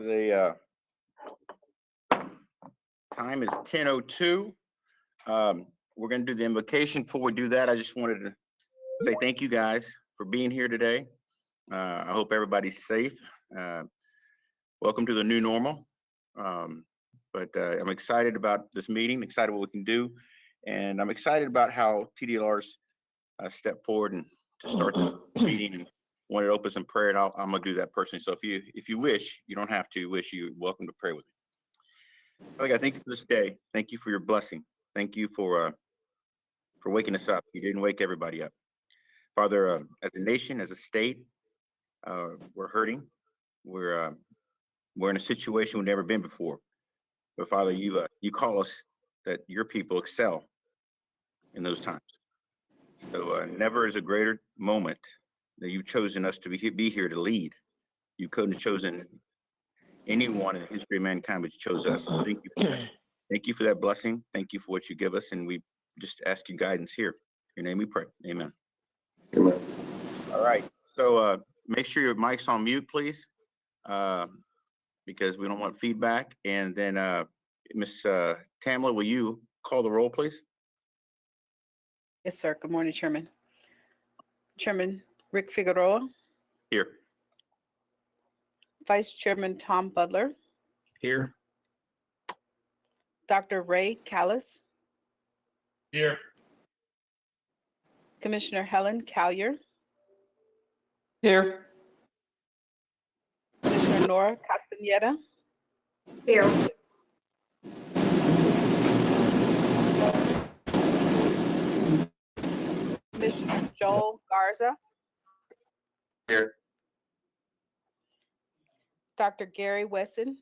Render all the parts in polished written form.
The time is 10:02. We're going to do the invocation. Before we do that, I just wanted to say thank you guys for being here today. I hope everybody's safe. Welcome to the new normal. But I'm excited about this meeting, excited what we can do. And I'm excited about how TDLR's stepped forward and to start this meeting and wanted to open some prayer, and I'm gonna do that personally. So if you wish, you don't have to wish, you're welcome to pray with me. Father God, thank you for this day. Thank you for your blessing. Thank you for waking us up. You didn't wake everybody up. Father, as a nation, as a state, we're hurting. We're in a situation we've never been before. But Father, you call us that your people excel in those times. So never is a greater moment that you've chosen us to be here to lead. You couldn't have chosen anyone in the history of mankind, but you chose us. So thank you for that. Thank you for that blessing. Thank you for what you give us, and we just ask your guidance here. In your name we pray. Amen. Amen. All right. So make sure your mic's on mute, please, because we don't want feedback. And then Miss Tamla, will you call the roll, please? Yes, sir. Good morning, Chairman. Chairman Rick Figueroa. Here. Vice Chairman Tom Butler. Here. Dr. Ray Callis. Here. Commissioner Helen Callier. Here. Commissioner Nora Castaneda. Here. Commissioner Joel Garza. Here. Dr. Gary Weston.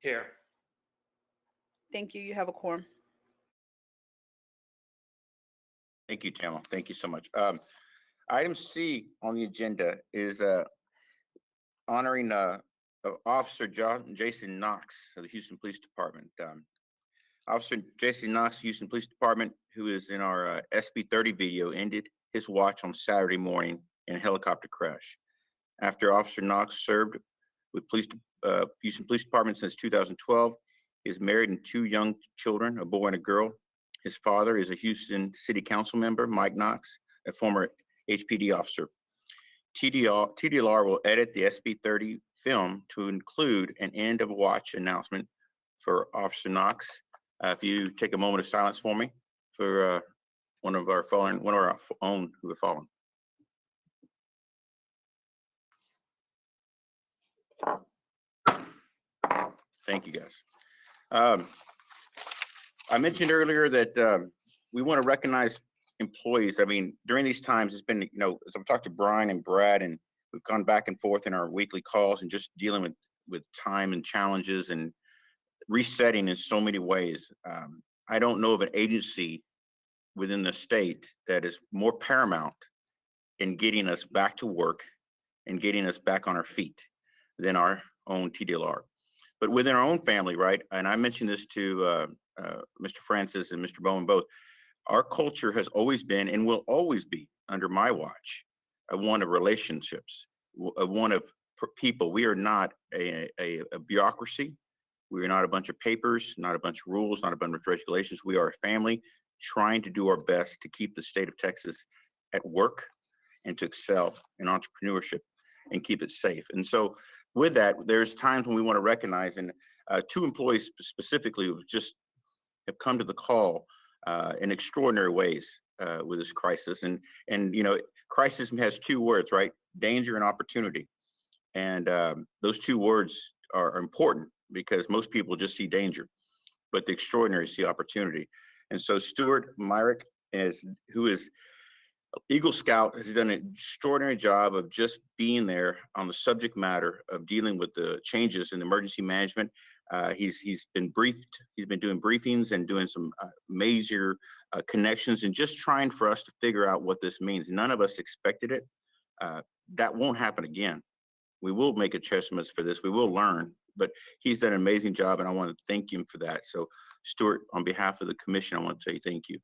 Here. Thank you. You have a quorum. Thank you, Tamla. Thank you so much. Item C on the agenda is honoring Officer Jason Knox of the Houston Police Department. Officer Jason Knox, Houston Police Department, who is in our SB30 video, ended his watch on Saturday morning in a helicopter crash. After Officer Knox served with Houston Police Department since 2012, he is married and 2 young children, a boy and a girl. His father is a Houston City Council member, Mike Knox, a former HPD officer. TDLR will edit the SB30 film to include an end of watch announcement for Officer Knox. If you take a moment of silence for me, for one of our own who have fallen. Thank you, guys. I mentioned earlier that we want to recognize employees. I mean, during these times, it's been, as I've talked to Brian and Brad, and we've gone back and forth in our weekly calls and just dealing with time and challenges and resetting in so many ways. I don't know of an agency within the state that is more paramount in getting us back to work and getting us back on our feet than our own TDLR. But within our own family, right? And I mentioned this to Mr. Francis and Mr. Bowen both. Our culture has always been and will always be, under my watch, one of relationships, one of people. We are not a bureaucracy. We are not a bunch of papers, not a bunch of rules, not a bunch of regulations. We are a family trying to do our best to keep the state of Texas at work and to excel in entrepreneurship and keep it safe. And so with that, there's times when we want to recognize, and 2 employees specifically who just have come to the call in extraordinary ways with this crisis. And crisis has 2 words, right? Danger and opportunity. And those 2 words are important because most people just see danger, but the extraordinary see opportunity. And so Stuart Myrick, who is Eagle Scout, has done an extraordinary job of just being there on the subject matter of dealing with the changes in emergency management. He's been briefed. He's been doing briefings and doing some major connections and just trying for us to figure out what this means. None of us expected it. That won't happen again. We will make adjustments for this. We will learn, but he's done an amazing job, and I want to thank him for that. So, Stuart, on behalf of the commission, I want to say thank you.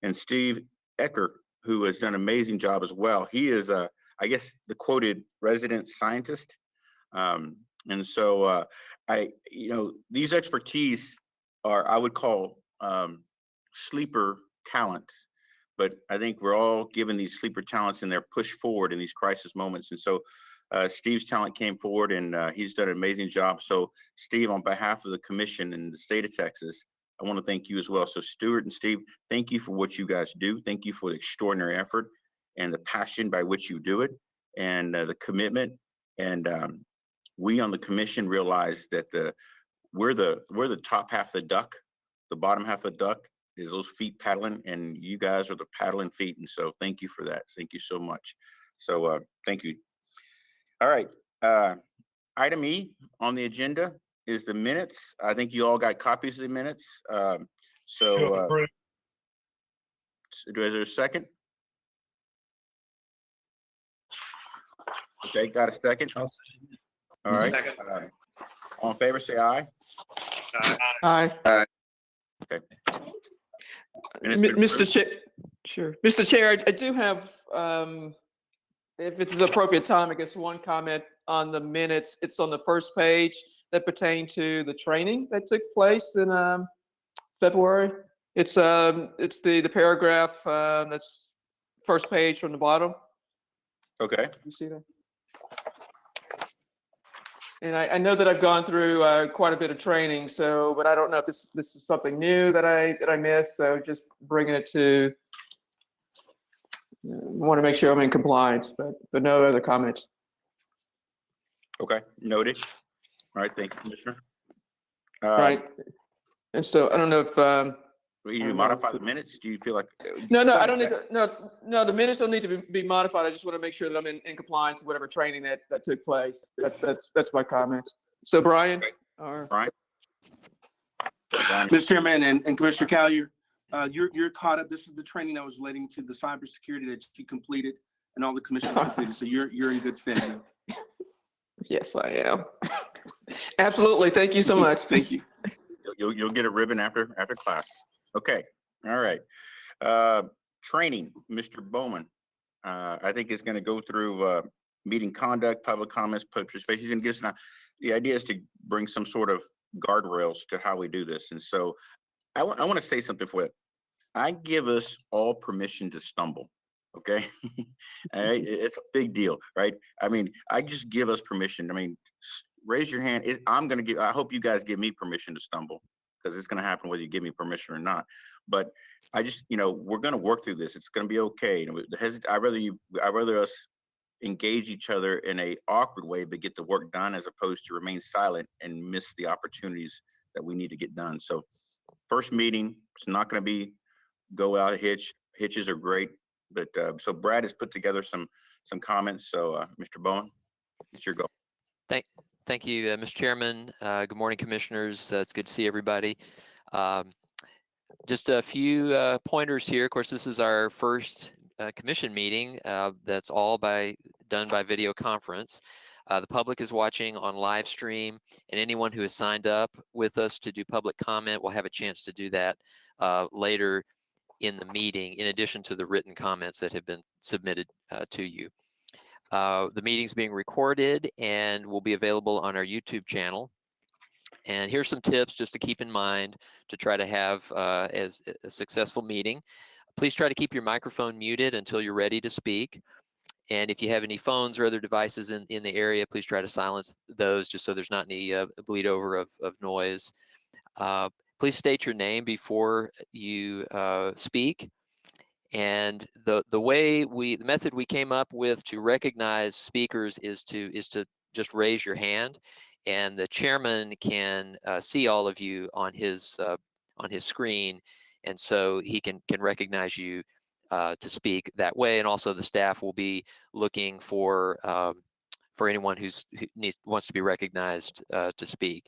And Steve Ecker, who has done an amazing job as well. He is, I guess, the quoted resident scientist. And so these expertise are, I would call sleeper talents, but I think we're all given these sleeper talents and they're pushed forward in these crisis moments. And so Steve's talent came forward and he's done an amazing job. So Steve, on behalf of the commission in the state of Texas, I want to thank you as well. So Stuart and Steve, thank you for what you guys do. Thank you for the extraordinary effort and the passion by which you do it, and the commitment. And we on the commission realize that we're the top half of the duck. The bottom half of the duck is those feet paddling, and you guys are the paddling feet. And so thank you for that. Thank you so much. So thank you. All right. Item E on the agenda is the minutes. I think you all got copies of the minutes. Is there a second? Okay, got a second? All right. Second. All in favor, say aye. Aye. Okay. Minutes been Mr. approved. Chair, sure. Mr. Chair, I do have, if it's the appropriate time, I guess one comment on the minutes. It's on the first page that pertain to the training that took place in February. It's the paragraph that's first page from the bottom. Okay. You see that? And I know that I've gone through quite a bit of training, but I don't know if this is something new that I missed. So just bringing it to, want to make sure I'm in compliance, but no other comments. Okay, noted. All right, thank you, Commissioner. Right. And so I don't know if You need to modify the minutes? Do you feel like? no, I don't need to. No, the minutes don't need to be modified. I just want to make sure that I'm in compliance with whatever training that took place. That's my comment. So Brian, Okay. or Brian? Mr. Chairman and Commissioner Collier, you're caught up. This is the training that was relating to the cybersecurity that you completed and all the commissioners completed. So you're in good stead now. yes, I am. Absolutely. Thank you so much. Thank you. You'll get a ribbon after class. Okay. All right. Training, Mr. Bowman. I think is going to go through meeting conduct, public comments, participation. He's going to give us the idea is to bring some sort of guardrails to how we do this. And so I want to say something for you. I give us all permission to stumble. Okay. All right. It's a big deal, right? I mean, I just give us permission. I mean, raise your hand. I hope you guys give me permission to stumble, because it's going to happen whether you give me permission or not. But I just, we're going to work through this. It's going to be okay. I'd rather us engage each other in a awkward way, but get the work done, as opposed to remain silent and miss the opportunities that we need to get done. So first meeting, it's not going to be go out hitches are great. But so Brad has put together some comments. So Mr. Bowen, it's your go. Thank you, Mr. Chairman. Good morning, commissioners. It's good to see everybody. Just a few pointers here. Of course, this is our first commission meeting that's all done by video conference. The public is watching on live stream, and anyone who has signed up with us to do public comment will have a chance to do that later in the meeting, in addition to the written comments that have been submitted to you. The meeting's being recorded and will be available on our YouTube channel. And here's some tips just to keep in mind to try to have as a successful meeting. Please try to keep your microphone muted until you're ready to speak. And if you have any phones or other devices in the area, please try to silence those, just so there's not any bleed over of noise. Please state your name before you speak. And the method we came up with to recognize speakers is to just raise your hand, and the chairman can see all of you on his screen, and so he can recognize you to speak that way. And also the staff will be looking for anyone who wants to be recognized to speak.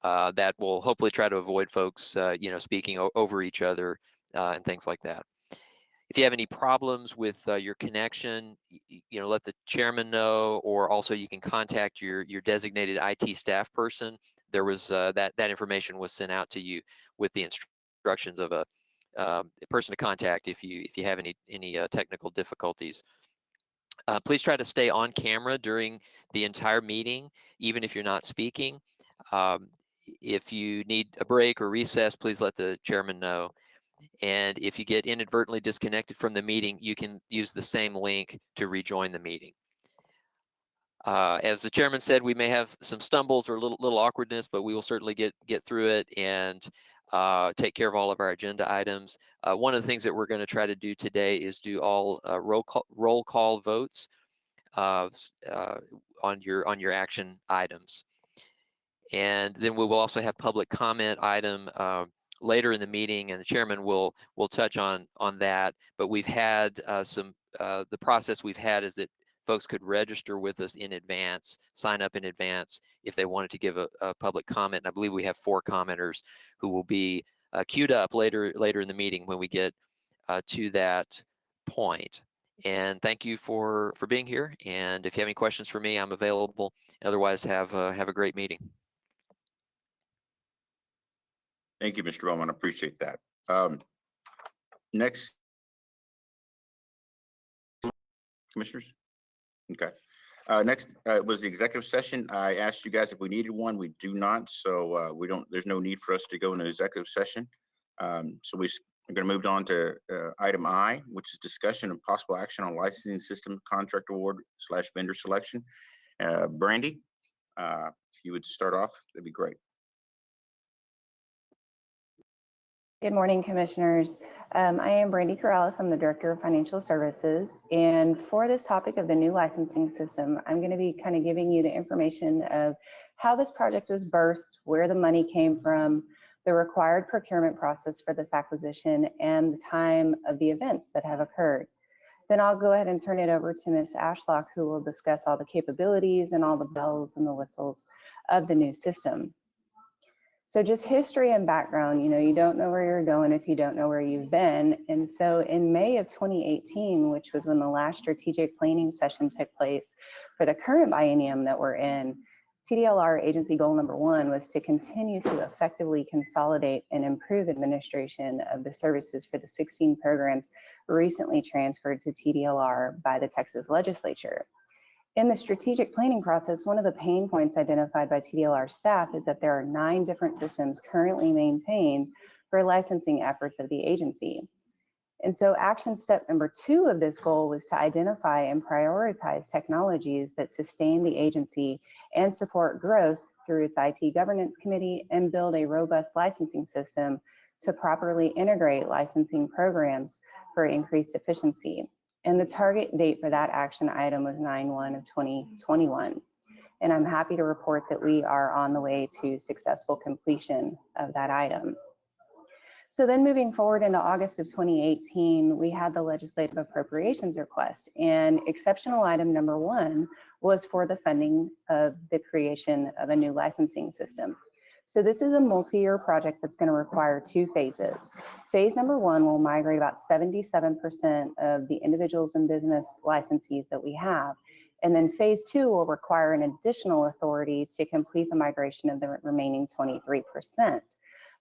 That will hopefully try to avoid folks speaking over each other and things like that. If you have any problems with your connection, let the chairman know, or also you can contact your designated IT staff person. There was that information was sent out to you with the instructions of a person to contact if you have any technical difficulties. Please try to stay on camera during the entire meeting, even if you're not speaking. If you need a break or recess, please let the chairman know. And if you get inadvertently disconnected from the meeting, you can use the same link to rejoin the meeting. As the chairman said, we may have some stumbles or a little awkwardness, but we will certainly get through it and take care of all of our agenda items. One of the things that we're going to try to do today is do all roll call votes on your action items. And then we will also have public comment item later in the meeting, and the chairman will touch on that. But we've had the process we've had is that folks could register with us in advance, sign up in advance if they wanted to give a public comment. And I believe we have 4 commenters who will be queued up later in the meeting when we get to that point. And thank you for being here. And if you have any questions for me, I'm available. Otherwise, have a great meeting. Thank you, Mr. Bowman. I appreciate that. Next, commissioners. Okay. Next was the executive session. I asked you guys if we needed one. We do not, so there's no need for us to go into executive session. So we're going to move on to item I, which is discussion of possible action on licensing system contract award / vendor selection. Brandy, if you would start off, that'd be great. Good morning, commissioners. I am Brandy Corrales. I'm the Director of Financial Services. And for this topic of the new licensing system, I'm going to be kind of giving you the information of how this project was birthed, where the money came from, the required procurement process for this acquisition, and the time of the events that have occurred. Then I'll go ahead and turn it over to Ms. Ashlock, who will discuss all the capabilities and all the bells and the whistles of the new system. So just history and background, you don't know where you're going if you don't know where you've been. And so in May of 2018, which was when the last strategic planning session took place for the current biennium that we're in, TDLR agency goal number 1 was to continue to effectively consolidate and improve administration of the services for the 16 programs recently transferred to TDLR by the Texas legislature. In the strategic planning process, one of the pain points identified by TDLR staff is that there are 9 different systems currently maintained for licensing efforts of the agency. And so action step number 2 of this goal was to identify and prioritize technologies that sustain the agency and support growth through its IT governance committee and build a robust licensing system to properly integrate licensing programs for increased efficiency. And the target date for that action item was 9/1 of 2021. And I'm happy to report that we are on the way to successful completion of that item. So then moving forward into August of 2018, we had the legislative appropriations request, and exceptional item number 1 was for the funding of the creation of a new licensing system. So this is a multi-year project that's going to require 2 phases. Phase number 1 will migrate about 77% of the individuals and business licensees that we have. And then phase 2 will require an additional authority to complete the migration of the remaining 23%.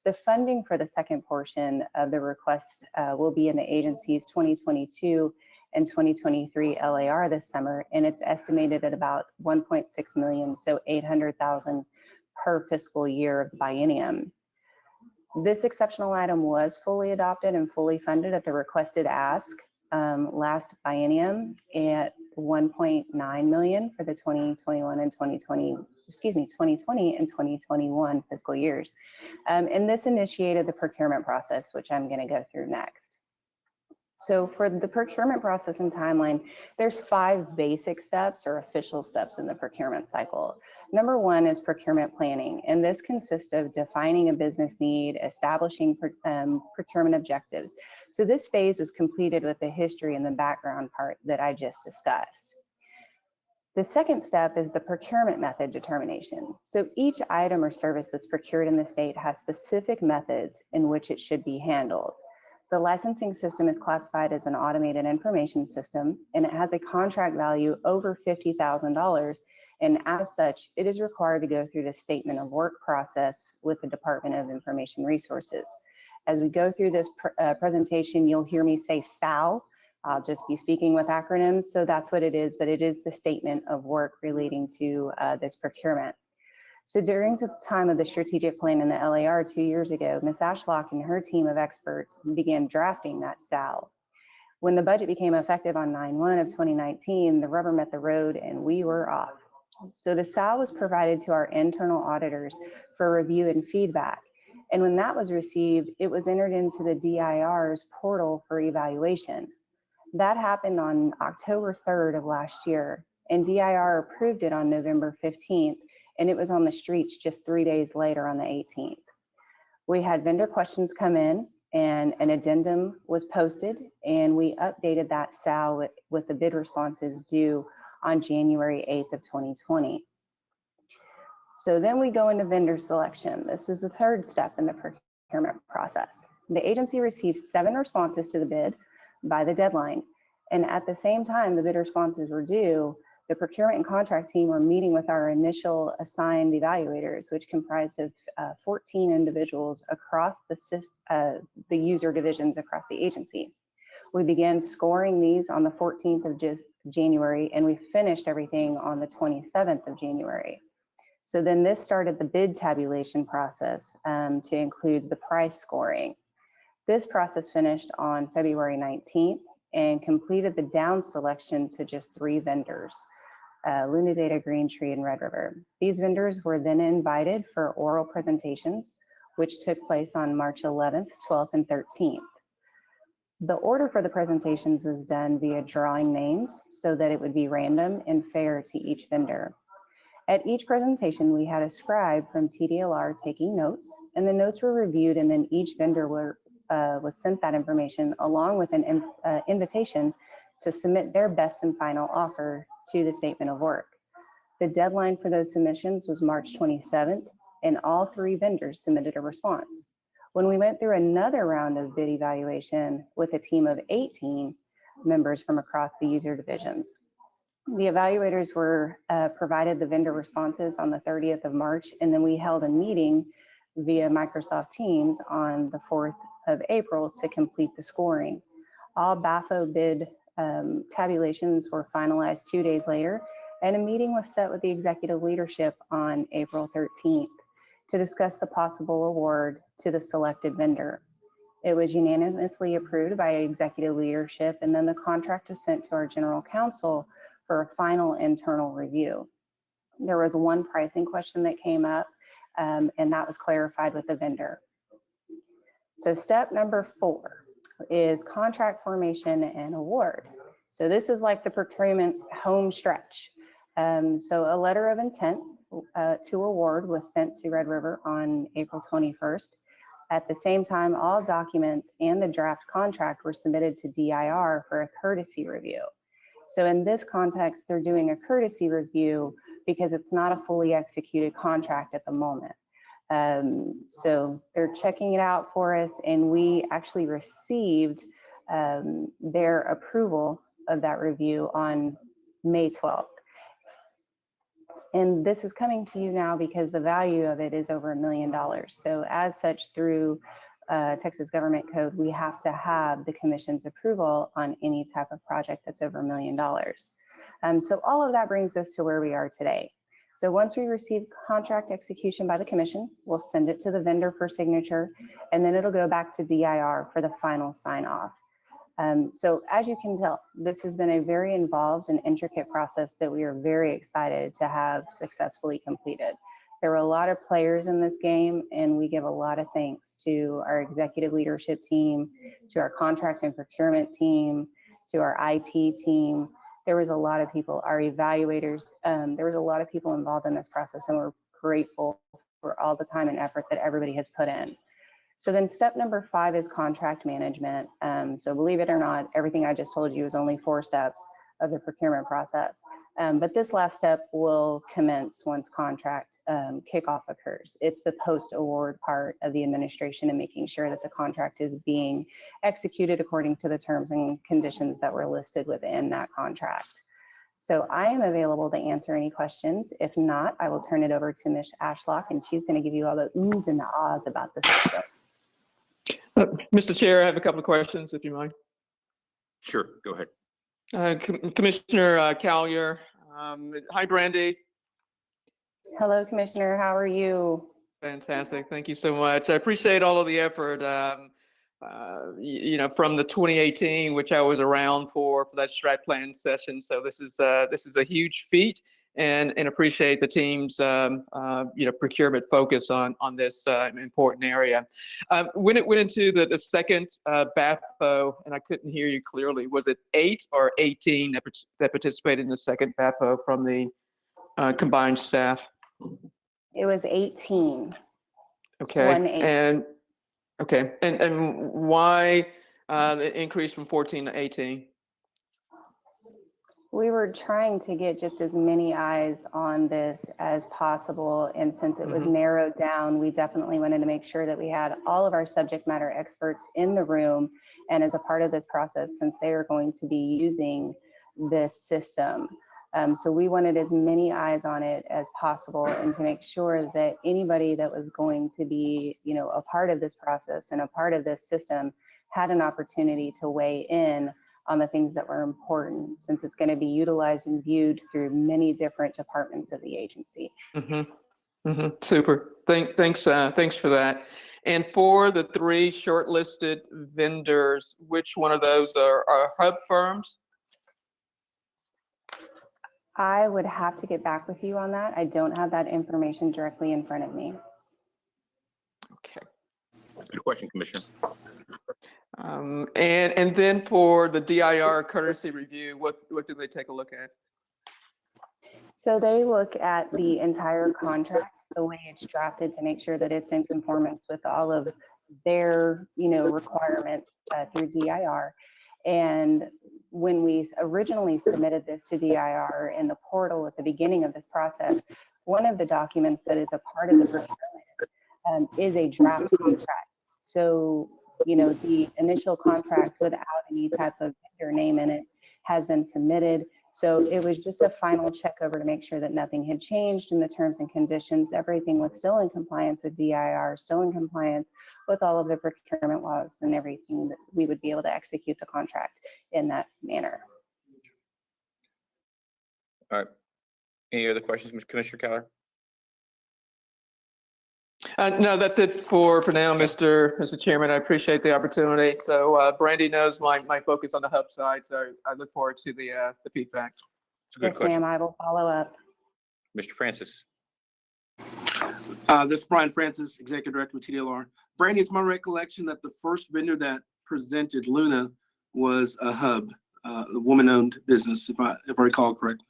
The funding for the second portion of the request will be in the agency's 2022 and 2023 LAR this summer, and it's estimated at about $1.6 million, so $800,000 per fiscal year of the biennium. This exceptional item was fully adopted and fully funded at the requested ask last biennium at $1.9 million for the 2020 and 2021 fiscal years. And this initiated the procurement process, which I'm going to go through next. So for the procurement process and timeline, there's 5 basic steps or official steps in the procurement cycle. Number 1 is procurement planning, and this consists of defining a business need, establishing procurement objectives. So this phase was completed with the history and the background part that I just discussed. The second step is the procurement method determination. So each item or service that's procured in the state has specific methods in which it should be handled. The licensing system is classified as an automated information system, and it has a contract value over $50,000. And as such, it is required to go through the statement of work process with the Department of Information Resources. As we go through this presentation, you'll hear me say SAL, I'll just be speaking with acronyms, so that's what it is, but it is the statement of work relating to this procurement. So during the time of the strategic plan in the LAR 2 years ago, Ms. Ashlock and her team of experts began drafting that SAL. When the budget became effective on 9/1 of 2019, the rubber met the road and we were off. So the SAL was provided to our internal auditors for review and feedback. And when that was received, it was entered into the DIR's portal for evaluation. That happened on October 3rd of last year, and DIR approved it on November 15th, and it was on the streets just 3 days later on the 18th. We had vendor questions come in, and an addendum was posted, and we updated that SAL with the bid responses due on January 8th of 2020. So then we go into vendor selection. This is the third step in the procurement process. The agency received 7 responses to the bid by the deadline. And at the same time the bid responses were due, the procurement and contract team were meeting with our initial assigned evaluators, which comprised of 14 individuals across the user divisions across the agency. We began scoring these on the 14th of January, and we finished everything on the 27th of January. So then this started the bid tabulation process to include the price scoring. This process finished on February 19th and completed the down selection to just 3 vendors, Luna Data, Green Tree, and Red River. These vendors were then invited for oral presentations, which took place on March 11th, 12th, and 13th. The order for the presentations was done via drawing names so that it would be random and fair to each vendor. At each presentation, we had a scribe from TDLR taking notes, and the notes were reviewed, and then each vendor was sent that information along with an invitation to submit their best and final offer to the statement of work. The deadline for those submissions was March 27th, and all 3 vendors submitted a response. When we went through another round of bid evaluation with a team of 18 members from across the user divisions, the evaluators were provided the vendor responses on the 30th of March, and then we held a meeting via Microsoft Teams on the 4th of April to complete the scoring. All BAFO bid tabulations were finalized 2 days later, and a meeting was set with the executive leadership on April 13th to discuss the possible award to the selected vendor. It was unanimously approved by executive leadership, and then the contract was sent to our general counsel for a final internal review. There was one pricing question that came up, and that was clarified with the vendor. So step number 4 is contract formation and award. So this is like the procurement home stretch. So a letter of intent to award was sent to Red River on April 21st. At the same time, all documents and the draft contract were submitted to DIR for a courtesy review. So in this context, they're doing a courtesy review because it's not a fully executed contract at the moment. So they're checking it out for us, and we actually received their approval of that review on May 12th. And this is coming to you now because the value of it is over $1 million. So as such, through Texas Government Code, we have to have the commission's approval on any type of project that's over $1 million. So all of that brings us to where we are today. So once we receive contract execution by the commission, we'll send it to the vendor for signature, and then it'll go back to DIR for the final sign off. So as you can tell, this has been a very involved and intricate process that we are very excited to have successfully completed. There were a lot of players in this game, and we give a lot of thanks to our executive leadership team, to our contract and procurement team, to our IT team. There was a lot of people, our evaluators, there was a lot of people involved in this process, and we're grateful for all the time and effort that everybody has put in. So then step number 5 is contract management. So believe it or not, everything I just told you is only 4 steps of the procurement process. But this last step will commence once contract kickoff occurs. It's the post-award part of the administration and making sure that the contract is being executed according to the terms and conditions that were listed within that contract. So I am available to answer any questions. If not, I will turn it over to Ms. Ashlock, and she's going to give you all the oohs and the ahs about the system. Mr. Chair, I have a couple of questions, if you mind. Sure, go ahead. Commissioner Collier. Hi, Brandy. Hello, Commissioner. How are you? Fantastic. Thank you so much. I appreciate all of the effort. From the 2018, which I was around for that strat plan session. So this is a huge feat, and appreciate the team's procurement focus on this important area. When it went into the second BAFO, and I couldn't hear you clearly, was it 8 or 18 that participated in the second BAFO from the combined staff? It was 18. Okay. 1-8. And why the increase from 14 to 18? We were trying to get just as many eyes on this as possible. And since it was narrowed down, we definitely wanted to make sure that we had all of our subject matter experts in the room. And as a part of this process, since they are going to be using this system. So we wanted as many eyes on it as possible, and to make sure that anybody that was going to be, a part of this process and a part of this system had an opportunity to weigh in on the things that were important, since it's going to be utilized and viewed through many different departments of the agency. Super. Thanks for that. And for the 3 shortlisted vendors, which one of those are hub firms? I would have to get back with you on that. I don't have that information directly in front of me. Okay. Good question, Commissioner. And then for the DIR courtesy review, what do they take a look at? So they look at the entire contract, the way it's drafted, to make sure that it's in conformance with all of their, requirements through DIR. And when we originally submitted this to DIR in the portal at the beginning of this process, one of the documents that is a part of the procurement is a draft contract. So, the initial contract without any type of vendor name in it has been submitted. So it was just a final check over to make sure that nothing had changed in the terms and conditions. Everything was still in compliance with DIR, still in compliance with all of the procurement laws and everything, that we would be able to execute the contract in that manner. All right. Any other questions, Commissioner Keller? No, that's it for now, Mr. Chairman. I appreciate the opportunity. So Brandy knows my focus on the hub side, so I look forward to the feedback. It's a good Yes, question. ma'am, I will follow up. Mr. Francis. This is Brian Francis, Executive Director with TDLR. Brandy, it's my recollection that the first vendor that presented, Luna, was a hub, a woman-owned business, if I recall correctly.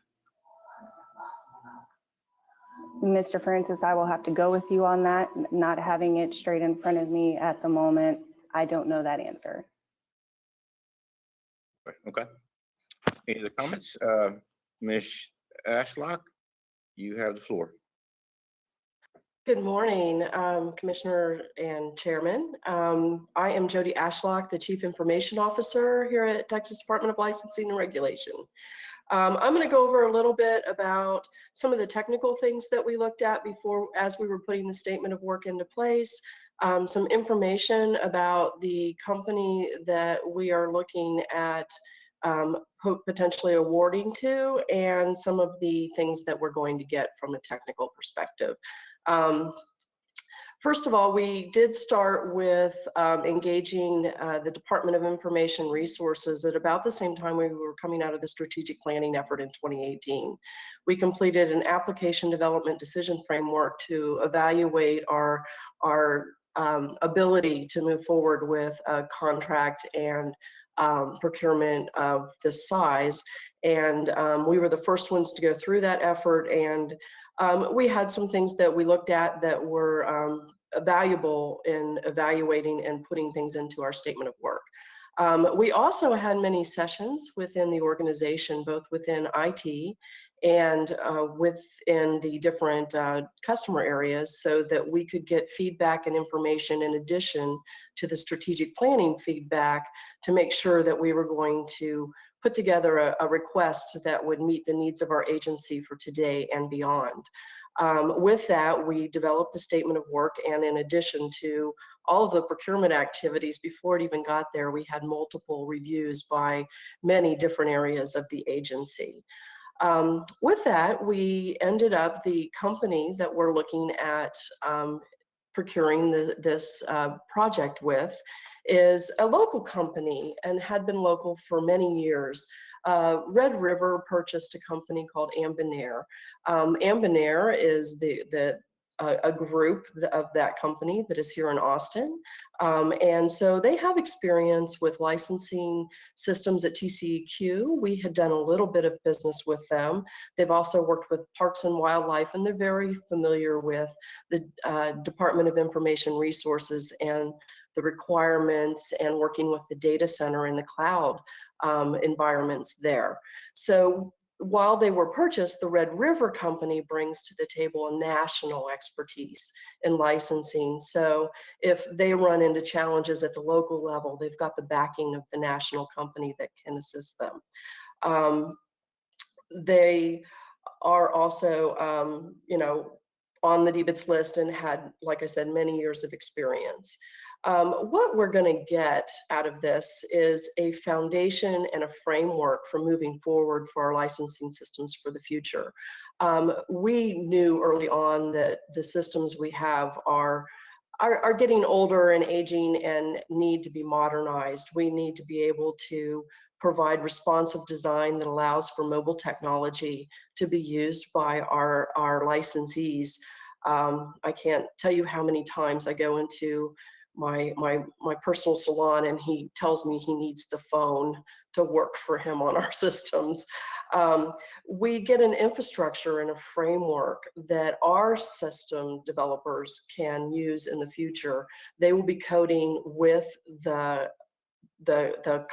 Mr. Francis, I will have to go with you on that. Not having it straight in front of me at the moment, I don't know that answer. Okay. Any other comments? Ms. Ashlock, you have the floor. Good morning, Commissioner and Chairman. I am Jody Ashlock, the Chief Information Officer here at Texas Department of Licensing and Regulation. I'm going to go over a little bit about some of the technical things that we looked at before, as we were putting the statement of work into place, some information about the company that we are looking at potentially awarding to, and some of the things that we're going to get from a technical perspective. First of all, we did start with engaging the Department of Information Resources at about the same time we were coming out of the strategic planning effort in 2018. We completed an application development decision framework to evaluate our ability to move forward with a contract and procurement of this size. And we were the first ones to go through that effort, and we had some things that we looked at that were valuable in evaluating and putting things into our statement of work. We also had many sessions within the organization, both within IT and within the different customer areas, so that we could get feedback and information in addition to the strategic planning feedback, to make sure that we were going to put together a request that would meet the needs of our agency for today and beyond. With that, we developed the statement of work, and in addition to all of the procurement activities before it even got there, we had multiple reviews by many different areas of the agency. With that, we ended up, the company that we're looking at procuring this project with is a local company and had been local for many years. Red River purchased a company called Ambinair. Ambinair is a group of that company that is here in Austin. And so they have experience with licensing systems at TCEQ. We had done a little bit of business with them. They've also worked with Parks and Wildlife, and they're very familiar with the Department of Information Resources and the requirements and working with the data center and the cloud environments there. So while they were purchased, the Red River Company brings to the table a national expertise in licensing. So if they run into challenges at the local level, they've got the backing of the national company that can assist them. They are also, you know, on the DBITS list and had, like I said, many years of experience. What we're going to get out of this is a foundation and a framework for moving forward for our licensing systems for the future. We knew early on that the systems we have are getting older and aging and need to be modernized. We need to be able to provide responsive design that allows for mobile technology to be used by our licensees. I can't tell you how many times I go into my personal salon and he tells me he needs the phone to work for him on our systems. We get an infrastructure and a framework that our system developers can use in the future. They will be coding with the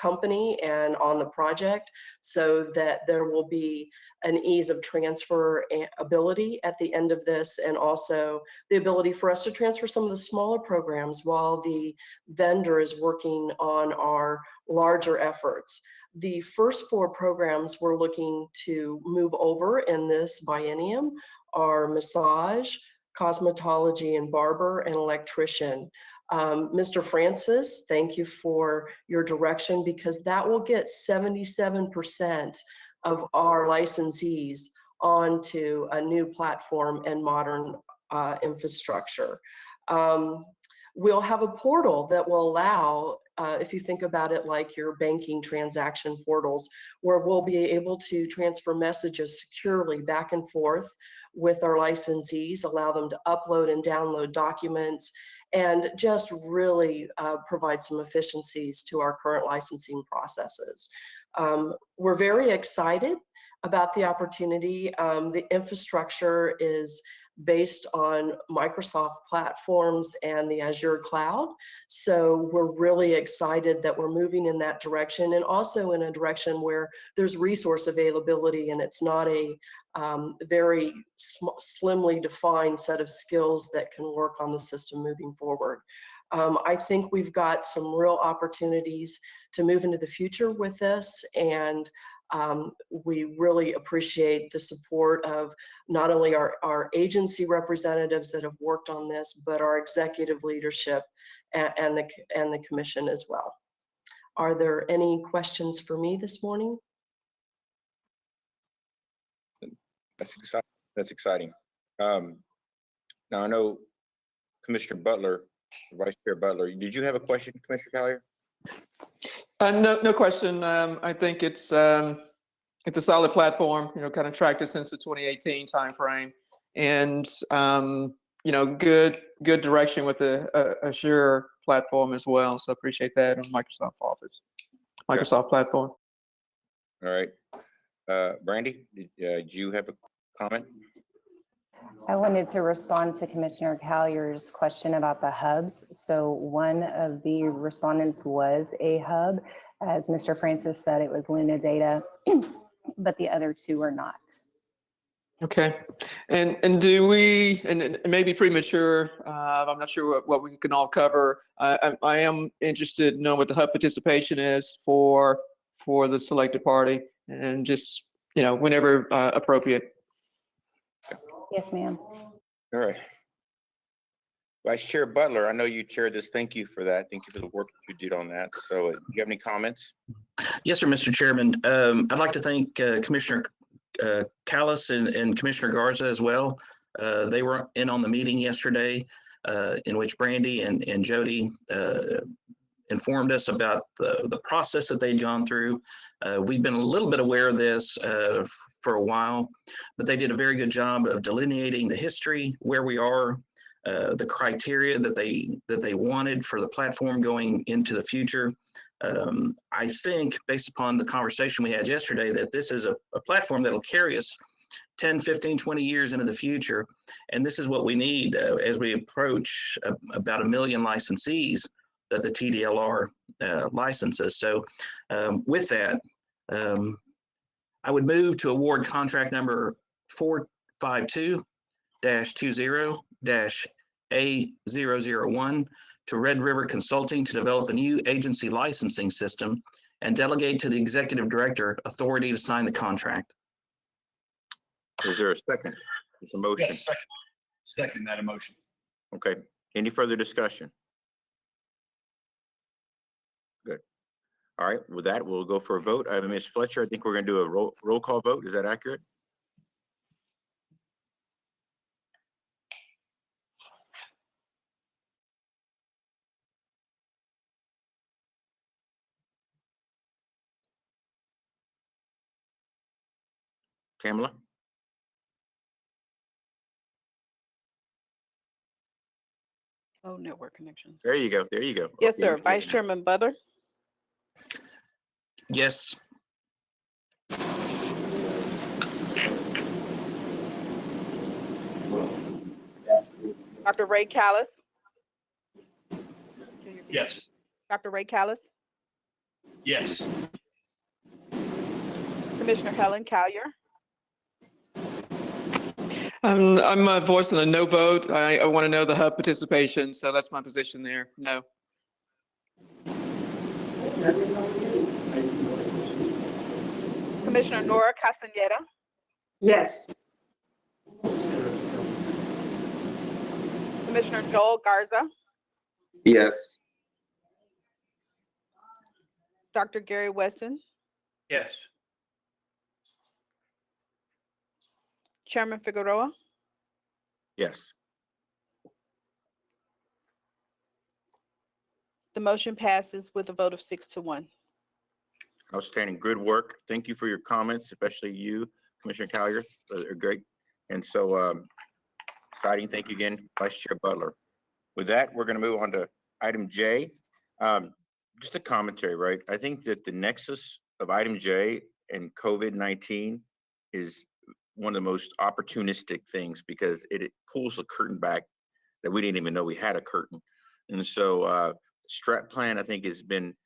company and on the project so that there will be an ease of transfer ability at the end of this, and also the ability for us to transfer some of the smaller programs while the vendor is working on our larger efforts. The first 4 programs we're looking to move over in this biennium are massage, cosmetology and barber, and electrician. Mr. Francis, thank you for your direction, because that will get 77% of our licensees onto a new platform and modern infrastructure. We'll have a portal that will allow, if you think about it like your banking transaction portals, where we'll be able to transfer messages securely back and forth with our licensees, allow them to upload and download documents, and just really provide some efficiencies to our current licensing processes. We're very excited about the opportunity. The infrastructure is based on Microsoft platforms and the Azure cloud. So we're really excited that we're moving in that direction, and also in a direction where there's resource availability and it's not a very slimly defined set of skills that can work on the system moving forward. I think we've got some real opportunities to move into the future with this, and we really appreciate the support of not only our agency representatives that have worked on this, but our executive leadership and the commission as well. Are there any questions for me this morning? That's exciting. Now I know Commissioner Butler, Vice Chair Butler, did you have a question, Commissioner Collier? No question. I think it's a solid platform, you know, kind of tracked it since the 2018 timeframe, and you know, good direction with the Azure platform as well. So appreciate that on Microsoft platform. All right. Brandy, did you have a comment? I wanted to respond to Commissioner Collier's question about the hubs. So one of the respondents was a hub. As Mr. Francis said, it was Luna Data, but the other 2 are not. Okay. And do we, and it may be premature, I'm not sure what we can all cover. I am interested in knowing what the hub participation is for the selected party, and just, you know, whenever appropriate. Yes, ma'am. All right. Vice Chair Butler, I know you chaired this. Thank you for that. Thank you for the work that you did on that. So do you have any comments? Yes, sir, Mr. Chairman. I'd like to thank Commissioner Callis and Commissioner Garza as well. They were in on the meeting yesterday in which Brandy and Jody informed us about the process that they'd gone through. We've been a little bit aware of this for a while, but they did a very good job of delineating the history, where we are, the criteria that they wanted for the platform going into the future. I think, based upon the conversation we had yesterday, that this is a platform that'll carry us 10, 15, 20 years into the future. And this is what we need as we approach about 1 million licensees that the TDLR licenses. So with that, I would move to award contract number 452-20-A001 to Red River Consulting to develop a new agency licensing system and delegate to the executive director authority to sign the contract. Is there a second? It's a motion. Yes, second that emotion. Okay. Any further discussion? Good. All right. With that, we'll go for a vote. Ms. Fletcher, I think we're going to do a roll call vote. Is that accurate? Tamala? Oh, network connections. There you go. There you go. Yes, Okay, sir. okay. Vice Chairman Butler, Yes. Dr. Ray Callis. Yes. Dr. Ray Callis, Yes. Commissioner Helen Collier, I'm voicing a no vote. I want to know the hub participation, so that's my position there. No. Commissioner Nora Castaneda, Yes. Commissioner Joel Garza, Yes. Dr. Gary Weston, Yes. Chairman Figueroa. Yes. The motion passes with a vote of 6-1. Outstanding. Good work. Thank you for your comments, especially you, Commissioner Collier. They're great. And so exciting. Thank you again, Vice Chair Butler. With that, we're going to move on to item J. Just a commentary, right? I think that the nexus of item J and COVID-19 is one of the most opportunistic things because it pulls the curtain back that we didn't even know we had a curtain. And so strat plan, I think, has been,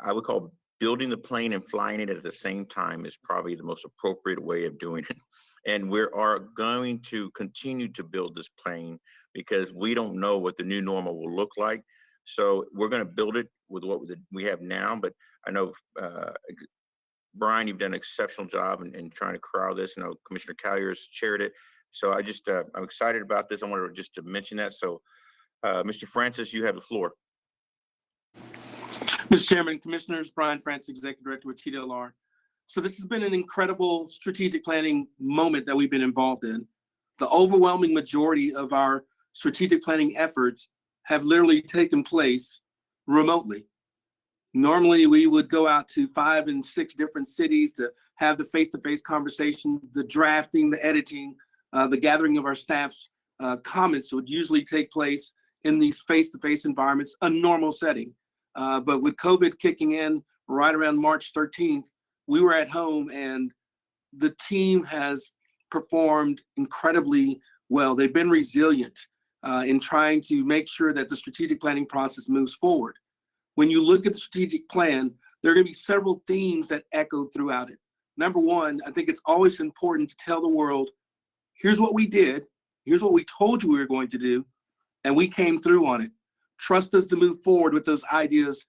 I would call building the plane and flying it at the same time is probably the most appropriate way of doing it. And we are going to continue to build this plane because we don't know what the new normal will look like. So we're going to build it with what we have now. But I know, Brian, you've done an exceptional job in trying to corral this. I know Commissioner Collier's chaired it. So I'm excited about this. I wanted just to mention that. So Mr. Francis, you have the floor. Mr. Chairman, Commissioners, Brian Francis, Executive Director with TDLR. So this has been an incredible strategic planning moment that we've been involved in. The overwhelming majority of our strategic planning efforts have literally taken place remotely. Normally, we would go out to 5 and 6 different cities to have the face-to-face conversations, the drafting, the editing, the gathering of our staff's comments would usually take place in these face-to-face environments, a normal setting. But with COVID kicking in right around March 13th, we were at home and the team has performed incredibly well. They've been resilient in trying to make sure that the strategic planning process moves forward. When you look at the strategic plan, there are going to be several themes that echo throughout it. Number one, I think it's always important to tell the world, here's what we did, here's what we told you we were going to do, and we came through on it. Trust us to move forward with those ideas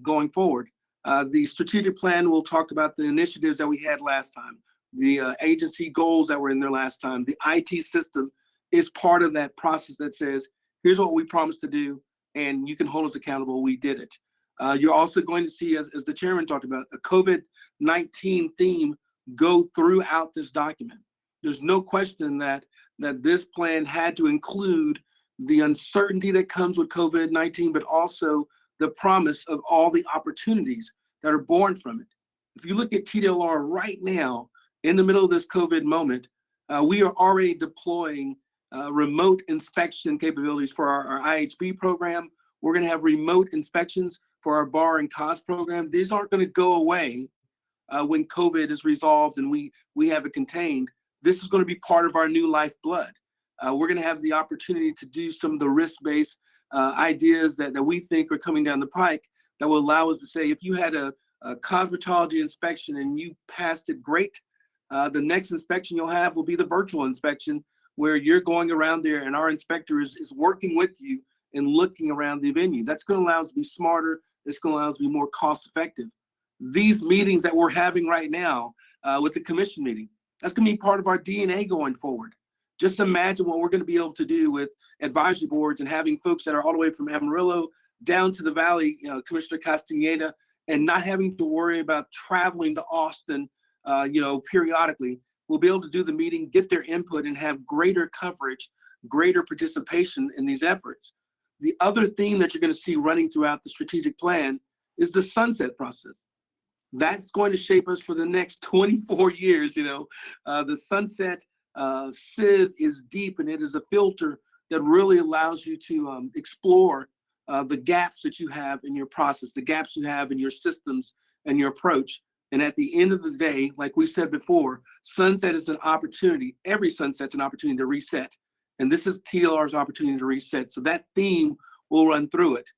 going forward. The strategic plan will talk about the initiatives that we had last time, the agency goals that were in there last time. The IT system is part of that process that says, here's what we promised to do, and you can hold us accountable. We did it. You're also going to see, as the chairman talked about, a COVID-19 theme go throughout this document. There's no question that this plan had to include the uncertainty that comes with COVID-19, but also the promise of all the opportunities that are born from it. If you look at TDLR right now, in the middle of this COVID moment, we are already deploying remote inspection capabilities for our IHB program. We're going to have remote inspections for our bar and COS program. These aren't going to go away when COVID is resolved and we have it contained. This is going to be part of our new lifeblood. We're going to have the opportunity to do some of the risk-based ideas that we think are coming down the pike that will allow us to say, if you had a cosmetology inspection and you passed it, great. The next inspection you'll have will be the virtual inspection, where you're going around there and our inspector is working with you and looking around the venue. That's going to allow us to be smarter. It's going to allow us to be more cost effective. These meetings that we're having right now with the commission meeting, that's going to be part of our DNA going forward. Just imagine what we're going to be able to do with advisory boards and having folks that are all the way from Amarillo down to the Valley, Commissioner Castaneda, and not having to worry about traveling to Austin, periodically. We'll be able to do the meeting, get their input, and have greater coverage, greater participation in these efforts. The other theme that you're going to see running throughout the strategic plan is the sunset process. That's going to shape us for the next 24 years. The sunset sieve is deep, and it is a filter that really allows you to explore the gaps that you have in your process, the gaps you have in your systems and your approach. And at the end of the day, like we said before, sunset is an opportunity. Every sunset's an opportunity to reset. And this is TLR's opportunity to reset. So that theme will run through it.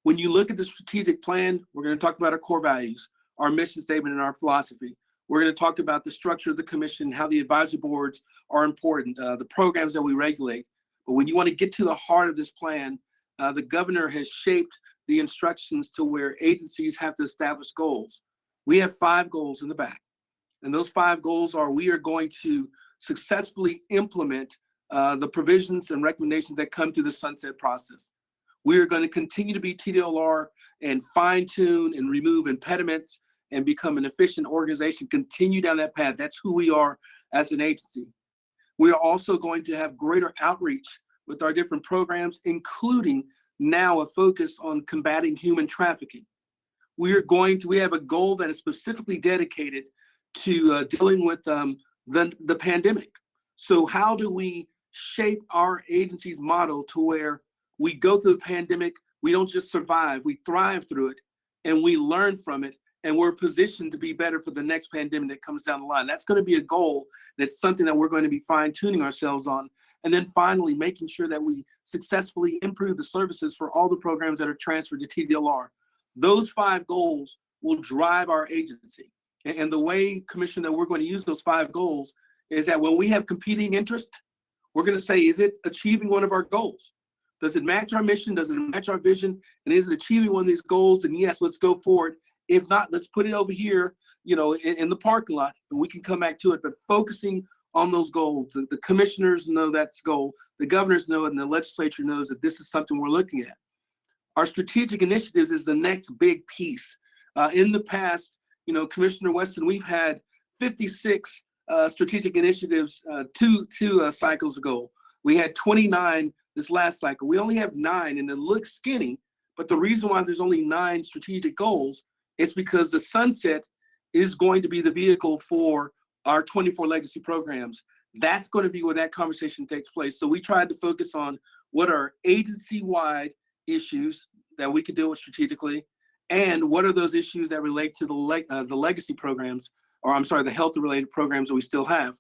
When you look at the strategic plan, we're going to talk about our core values, our mission statement, and our philosophy. We're going to talk about the structure of the commission, how the advisory boards are important, the programs that we regulate. But when you want to get to the heart of this plan, the governor has shaped the instructions to where agencies have to establish goals. We have 5 goals in the back. And those 5 goals are, we are going to successfully implement the provisions and recommendations that come through the sunset process. We are going to continue to be TDLR and fine tune and remove impediments and become an efficient organization, continue down that path. That's who we are as an agency. We are also going to have greater outreach with our different programs, including now a focus on combating human trafficking. We have a goal that is specifically dedicated to dealing with the pandemic. So how do we shape our agency's model to where we go through the pandemic, we don't just survive, we thrive through it, and we learn from it, and we're positioned to be better for the next pandemic that comes down the line. That's going to be a goal. That's something that we're going to be fine-tuning ourselves on. And then finally, making sure that we successfully improve the services for all the programs that are transferred to TDLR. Those 5 goals will drive our agency. And the way, Commissioner, that we're going to use those 5 goals is that when we have competing interests, we're going to say, is it achieving one of our goals? Does it match our mission? Does it match our vision? And is it achieving one of these goals? And yes, let's go forward. If not, let's put it over here, in the parking lot, and we can come back to it. But focusing on those goals, the commissioners know that's goal, the governors know it, and the legislature knows that this is something we're looking at. Our strategic initiatives is the next big piece. In the past, Commissioner Weston, we've had 56 strategic initiatives two cycles ago. We had 29 this last cycle. We only have 9, and it looks skinny, but the reason why there's only 9 strategic goals is because the sunset is going to be the vehicle for our 24 legacy programs. That's going to be where that conversation takes place. So we tried to focus on what are agency-wide issues that we could deal with strategically, and what are those issues that relate to the legacy programs, or I'm sorry, the health-related programs that we still have.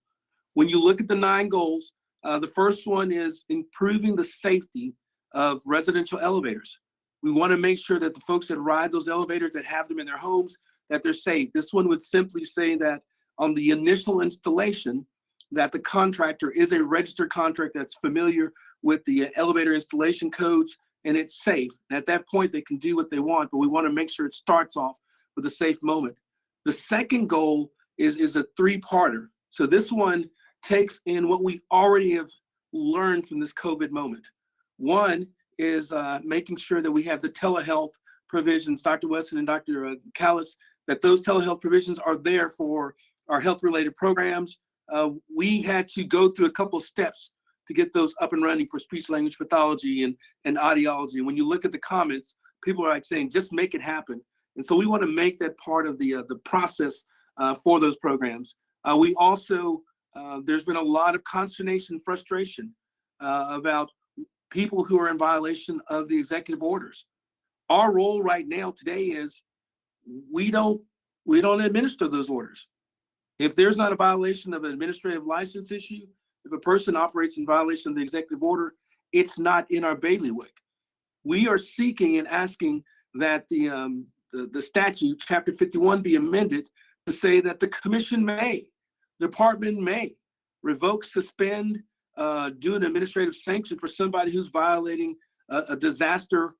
When you look at the 9 goals, the first one is improving the safety of residential elevators. We want to make sure that the folks that ride those elevators, that have them in their homes, that they're safe. This one would simply say that on the initial installation, that the contractor is a registered contractor that's familiar with the elevator installation codes, and it's safe. And at that point, they can do what they want, but we want to make sure it starts off with a safe moment. The second goal is a 3-parter. So this one takes in what we already have learned from this COVID moment. One is making sure that we have the telehealth provisions, Dr. Weston and Dr. Callis, that those telehealth provisions are there for our health-related programs. We had to go through a couple of steps to get those up and running for speech language pathology and audiology. And when you look at the comments, people are like saying, just make it happen. And so we want to make that part of the process for those programs. We also, there's been a lot of consternation, frustration about people who are in violation of the executive orders. Our role right now today is we don't administer those orders. If there's not a violation of an administrative license issue, if a person operates in violation of the executive order, it's not in our bailiwick. We are seeking and asking that the statute, Chapter 51, be amended to say that the commission may, department may revoke, suspend, do an administrative sanction for somebody who's violating a disaster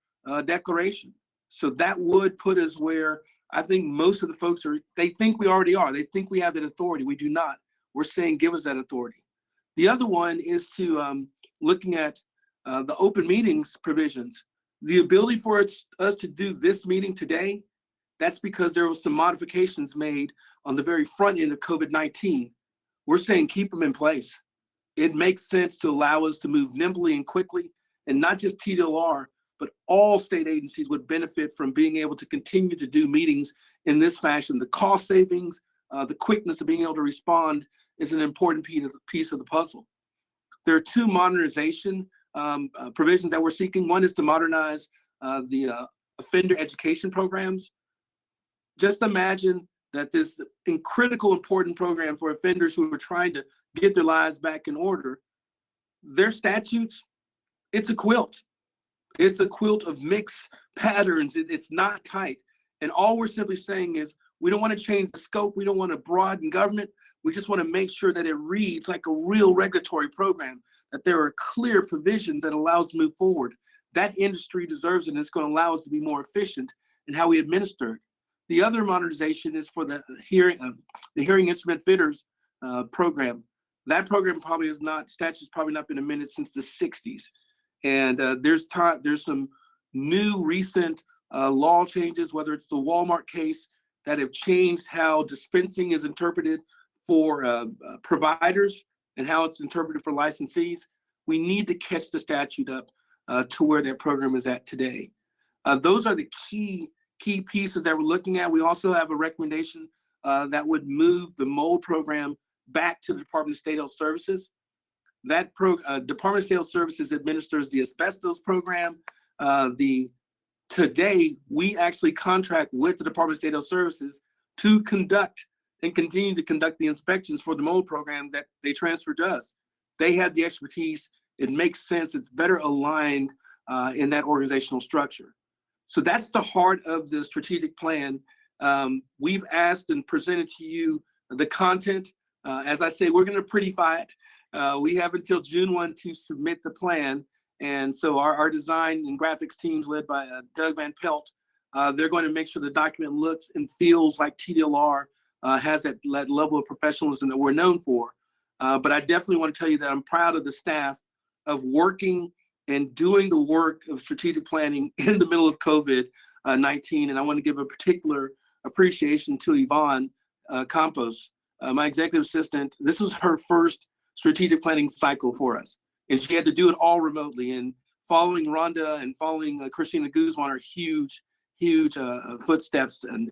declaration. So that would put us where I think most of the folks they think we already are. They think we have that authority. We do not. We're saying give us that authority. The other one is to looking at the open meetings provisions. The ability for us to do this meeting today, that's because there was some modifications made on the very front end of COVID-19. We're saying keep them in place. It makes sense to allow us to move nimbly and quickly, and not just TDLR, but all state agencies would benefit from being able to continue to do meetings in this fashion. The cost savings, the quickness of being able to respond is an important piece of the puzzle. There are two modernization provisions that we're seeking. One is to modernize the offender education programs. Just imagine that this critical, important program for offenders who are trying to get their lives back in order, their statutes, it's a quilt. It's a quilt of mixed patterns. It's not tight. And all we're simply saying is we don't want to change the scope. We don't want to broaden government. We just want to make sure that it reads like a real regulatory program, that there are clear provisions that allow us to move forward. That industry deserves it, and it's going to allow us to be more efficient in how we administer it. The other modernization is for the hearing instrument fitters program. That program probably is not, statute's probably not been amended since the 60s. And there's some new recent law changes, whether it's the Walmart case, that have changed how dispensing is interpreted for providers and how it's interpreted for licensees. We need to catch the statute up to where that program is at today. Those are the key pieces that we're looking at. We also have a recommendation that would move the mold program back to the Department of State Health Services. That Department of State Health Services administers the asbestos program. Today, we actually contract with the Department of State Health Services to conduct and continue to conduct the inspections for the mold program that they transferred to us. They have the expertise. It makes sense. It's better aligned in that organizational structure. So that's the heart of the strategic plan. We've asked and presented to you the content. As I say, we're going to prettify it. We have until June 1 to submit the plan. And so our design and graphics teams led by Doug Van Pelt, they're going to make sure the document looks and feels like TDLR has that level of professionalism that we're known for. But I definitely want to tell you that I'm proud of the staff of working and doing the work of strategic planning in the middle of COVID-19. And I want to give a particular appreciation to Yvonne Campos, my executive assistant. This was her first strategic planning cycle for us. And she had to do it all remotely. And following Rhonda and following Christina Guzman are huge footsteps and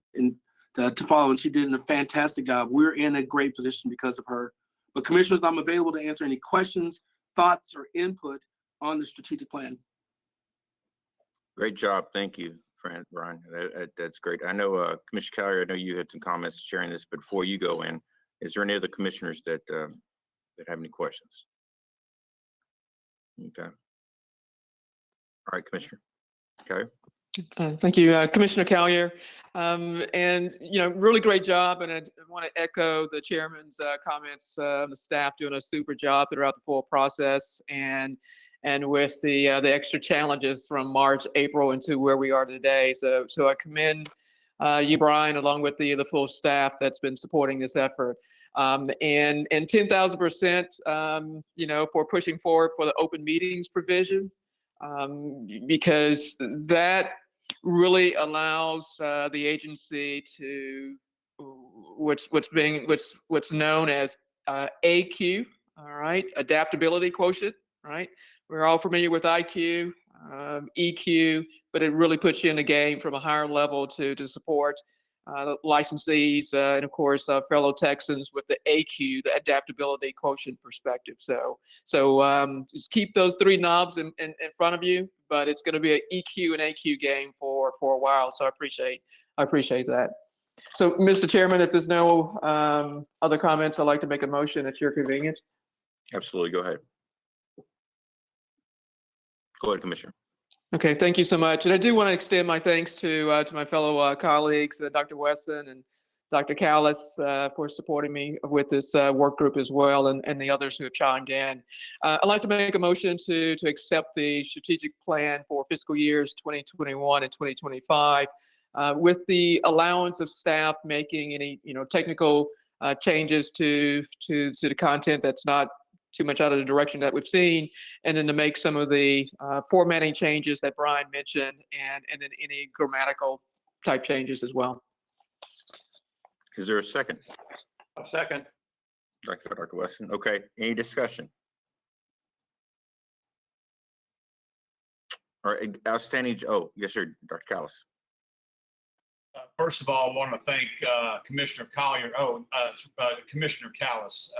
to follow. And she did a fantastic job. We're in a great position because of her. But commissioners, I'm available to answer any questions, thoughts, or input on the strategic plan. Great job. Thank you, Brian. That's great. I know, Commissioner Callier, I know you had some comments sharing this, but before you go in, is there any other commissioners that have any questions? Okay. All right, Commissioner Callier. Thank you, Commissioner Callier. And, really great job. And I want to echo the chairman's comments, the staff doing a super job throughout the full process and with the extra challenges from March, April into where we are today. So I commend you, Brian, along with the full staff that's been supporting this effort. And 10,000%, for pushing forward for the open meetings provision. because that really allows the agency to what's known as AQ, all right, adaptability quotient, right? We're all familiar with IQ, EQ, but it really puts you in the game from a higher level to support licensees and of course fellow Texans with the AQ, the adaptability quotient perspective. So just keep those three knobs in front of you, but it's going to be an EQ and AQ game for a while. So I appreciate that. So, Mr. Chairman, if there's no other comments, I'd like to make a motion at your convenience. Absolutely. Go ahead. Go ahead, Commissioner. Okay, thank you so much. And I do want to extend my thanks to my fellow colleagues, Dr. Weston and Dr. Callis, for supporting me with this work group as well, and the others who have chimed in. I'd like to make a motion to accept the strategic plan for fiscal years 2021 and 2025, with the allowance of staff making any technical changes to the content that's not too much out of the direction that we've seen, and then to make some of the formatting changes that Brian mentioned, and then any grammatical type changes as well. Is there a second? A second. Dr. Weston. Okay. Any discussion? All right. Outstanding. Oh, yes, sir. Dr. Callis. First of all, I want to thank Commissioner Collier. Commissioner Callis.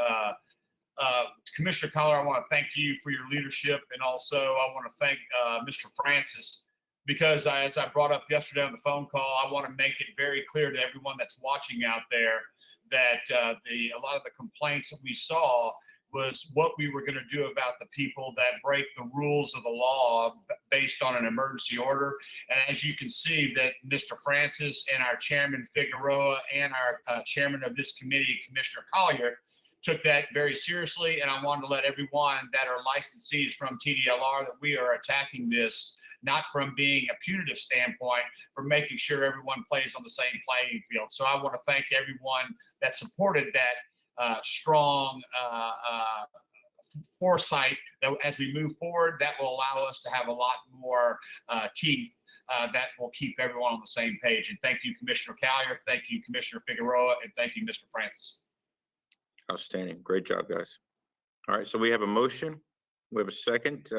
Commissioner Collier, I want to thank you for your leadership, and also I want to thank Mr. Francis, because as I brought up yesterday on the phone call, I want to make it very clear to everyone that's watching out there that a lot of the complaints that we saw was what we were going to do about the people that break the rules of the law based on an emergency order. And as you can see, that Mr. Francis and our Chairman Figueroa and our Chairman of this committee, Commissioner Collier, took that very seriously. And I wanted to let everyone that are licensees from TDLR that we are attacking this, not from being a punitive standpoint, but making sure everyone plays on the same playing field. So I want to thank everyone that supported that strong foresight that as we move forward, that will allow us to have a lot more teeth that will keep everyone on the same page. And thank you, Commissioner Collier. Thank you, Commissioner Figueroa. And thank you, Mr. Francis. Outstanding. Great job, guys. All right. So we have a motion. We have a second.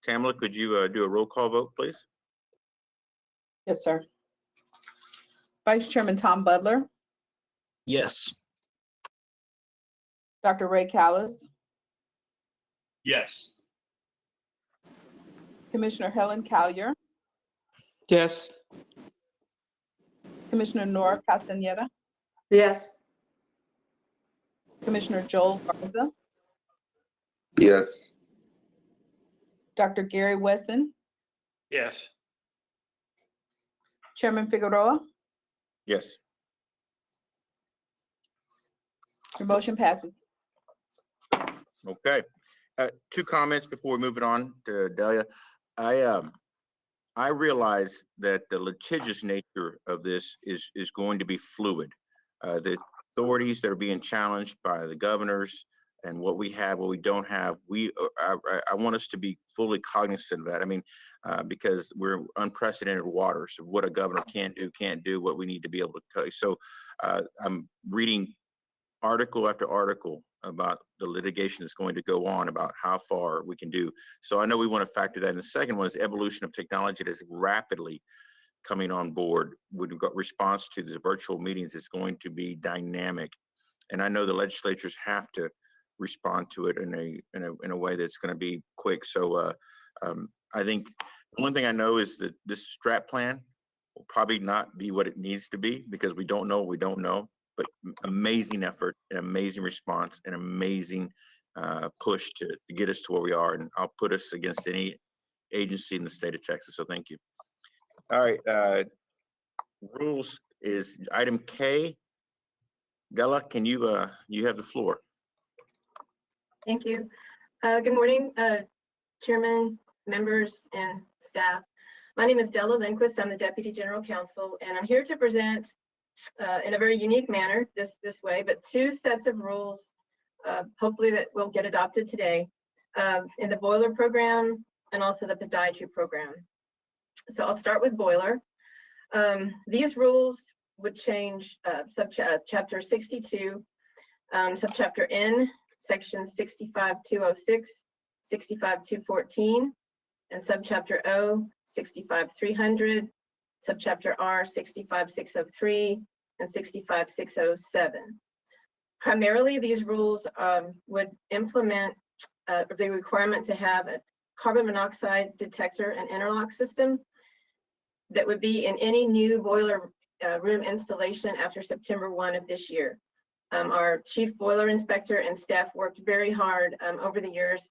Tamala, could you do a roll call vote, please? Yes, sir. Vice Chairman Tom Butler, Yes. Dr. Ray Callis, Yes. Commissioner Helen Collier, Yes. Commissioner Nora Castaneda, Yes. Commissioner Joel Garza, Yes. Dr. Gary Weston, Yes. Chairman Figueroa. Yes. Your motion passes. Okay. Two comments before we move it on to Delia. I realize that the litigious nature of this is going to be fluid. The authorities that are being challenged by the governors and what we have, what we don't have, I want us to be fully cognizant of that. I mean, because we're unprecedented waters of what a governor can't do, what we need to be able to tell you. So I'm reading article after article about the litigation that's going to go on about how far we can do. So I know we want to factor that in. The second one is the evolution of technology that is rapidly coming on board with response to the virtual meetings. It's going to be dynamic. And I know the legislatures have to respond to it in a way that's going to be quick. So I think one thing I know is that this strat plan will probably not be what it needs to be, because we don't know what we don't know. But amazing effort, an amazing response, an amazing push to get us to where we are. And I'll put us against any agency in the state of Texas. So thank you. All right. Rules is item K. Della, can you have the floor? Thank you. Good morning, Chairman, members, and staff. My name is Della Lindquist. I'm the Deputy General Counsel, and I'm here to present in a very unique manner this way, but two sets of rules, hopefully that will get adopted today. In the boiler program, and also the podiatry program. So I'll start with boiler. These rules would change chapter 62, subchapter N, section 65206, 65214, and subchapter O, 65300, subchapter R, 65603, and 65607. Primarily, these rules would implement the requirement to have a carbon monoxide detector and interlock system that would be in any new boiler room installation after September 1 of this year. Our chief boiler inspector and staff worked very hard over the years,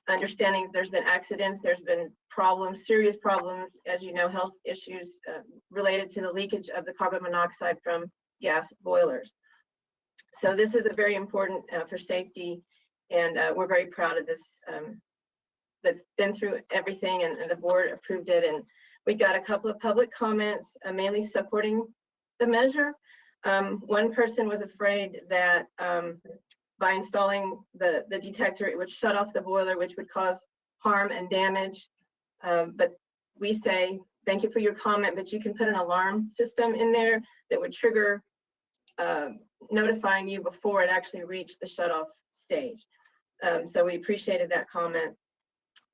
understanding there's been accidents, there's been problems, serious problems, as you know, health issues related to the leakage of the carbon monoxide from gas boilers. So this is a very important for safety, and we're very proud of this. That's been through everything, and the board approved it, and we got a couple of public comments, mainly supporting the measure. One person was afraid that by installing the detector, it would shut off the boiler, which would cause harm and damage. But we say, thank you for your comment, but you can put an alarm system in there that would trigger notifying you before it actually reached the shut-off stage. So we appreciated that comment.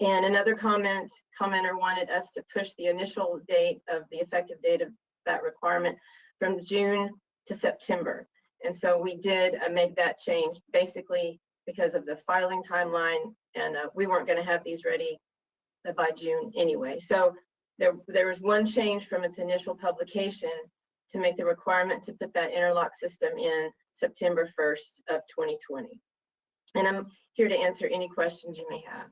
And another commenter wanted us to push the initial date of the effective date of that requirement from June to September. And so we did make that change basically because of the filing timeline, and we weren't going to have these ready by June anyway. So there was one change from its initial publication to make the requirement to put that interlock system in September 1st of 2020. And I'm here to answer any questions you may have.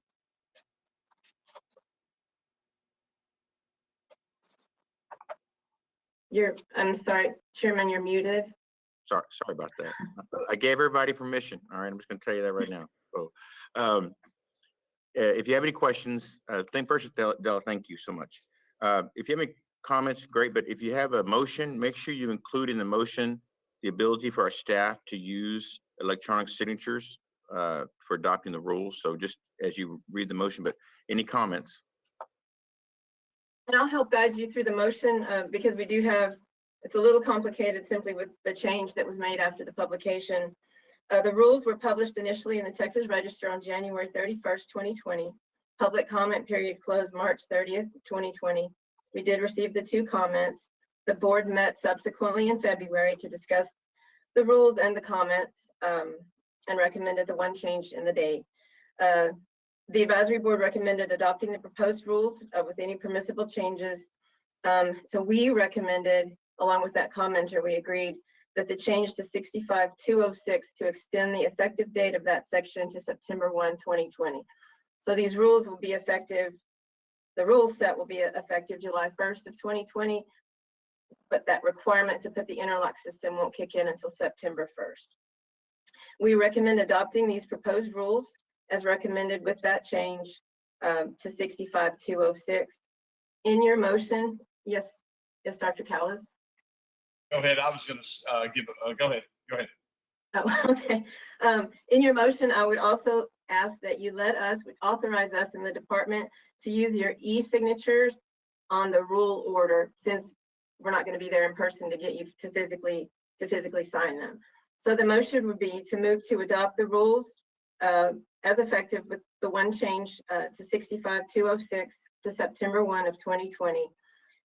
I'm sorry, Chairman, you're muted. Sorry about that. I gave everybody permission. All right, I'm just gonna tell you that right now. So, if you have any questions, first, Della, thank you so much. If you have any comments, great, but if you have a motion, make sure you include in the motion the ability for our staff to use electronic signatures for adopting the rules. So just as you read the motion, but any comments? And I'll help guide you through the motion because we do have, it's a little complicated simply with the change that was made after the publication. The rules were published initially in the Texas Register on January 31st, 2020. Public comment period closed March 30th, 2020. We did receive the 2 comments. The board met subsequently in February to discuss the rules and the comments and recommended the one change in the date. The advisory board recommended adopting the proposed rules with any permissible changes. So we recommended, along with that commenter, we agreed that the change to 65206 to extend the effective date of that section to September 1, 2020. So these rules will be effective, the rule set will be effective July 1st of 2020, but that requirement to put the interlock system won't kick in until September 1st. We recommend adopting these proposed rules as recommended with that change to 65206. In your motion, yes, Dr. Callis? Go ahead. I was going to go ahead. Oh, okay. In your motion, I would also ask that you authorize us in the department to use your e-signatures on the rule order, since we're not going to be there in person to get you to physically sign them. So the motion would be to move to adopt the rules as effective with the one change to 65206 to September 1 of 2020,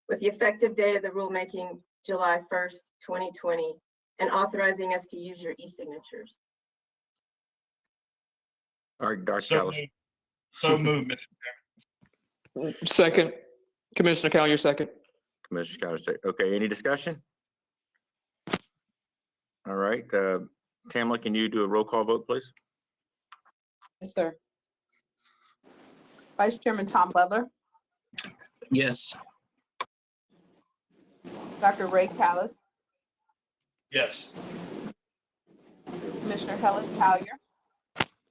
with the effective date of the rulemaking July 1st, 2020, and authorizing us to use your e-signatures. All right, Dr. So Callis. So moved, Mr. Chairman. Second, Commissioner Collier, second. Commissioner Callis, okay, any discussion? All right, Tamla, can you do a roll call vote, please? Yes, sir. Vice Chairman Tom Butler, Yes. Dr. Ray Callis, Yes. Commissioner Helen Collier,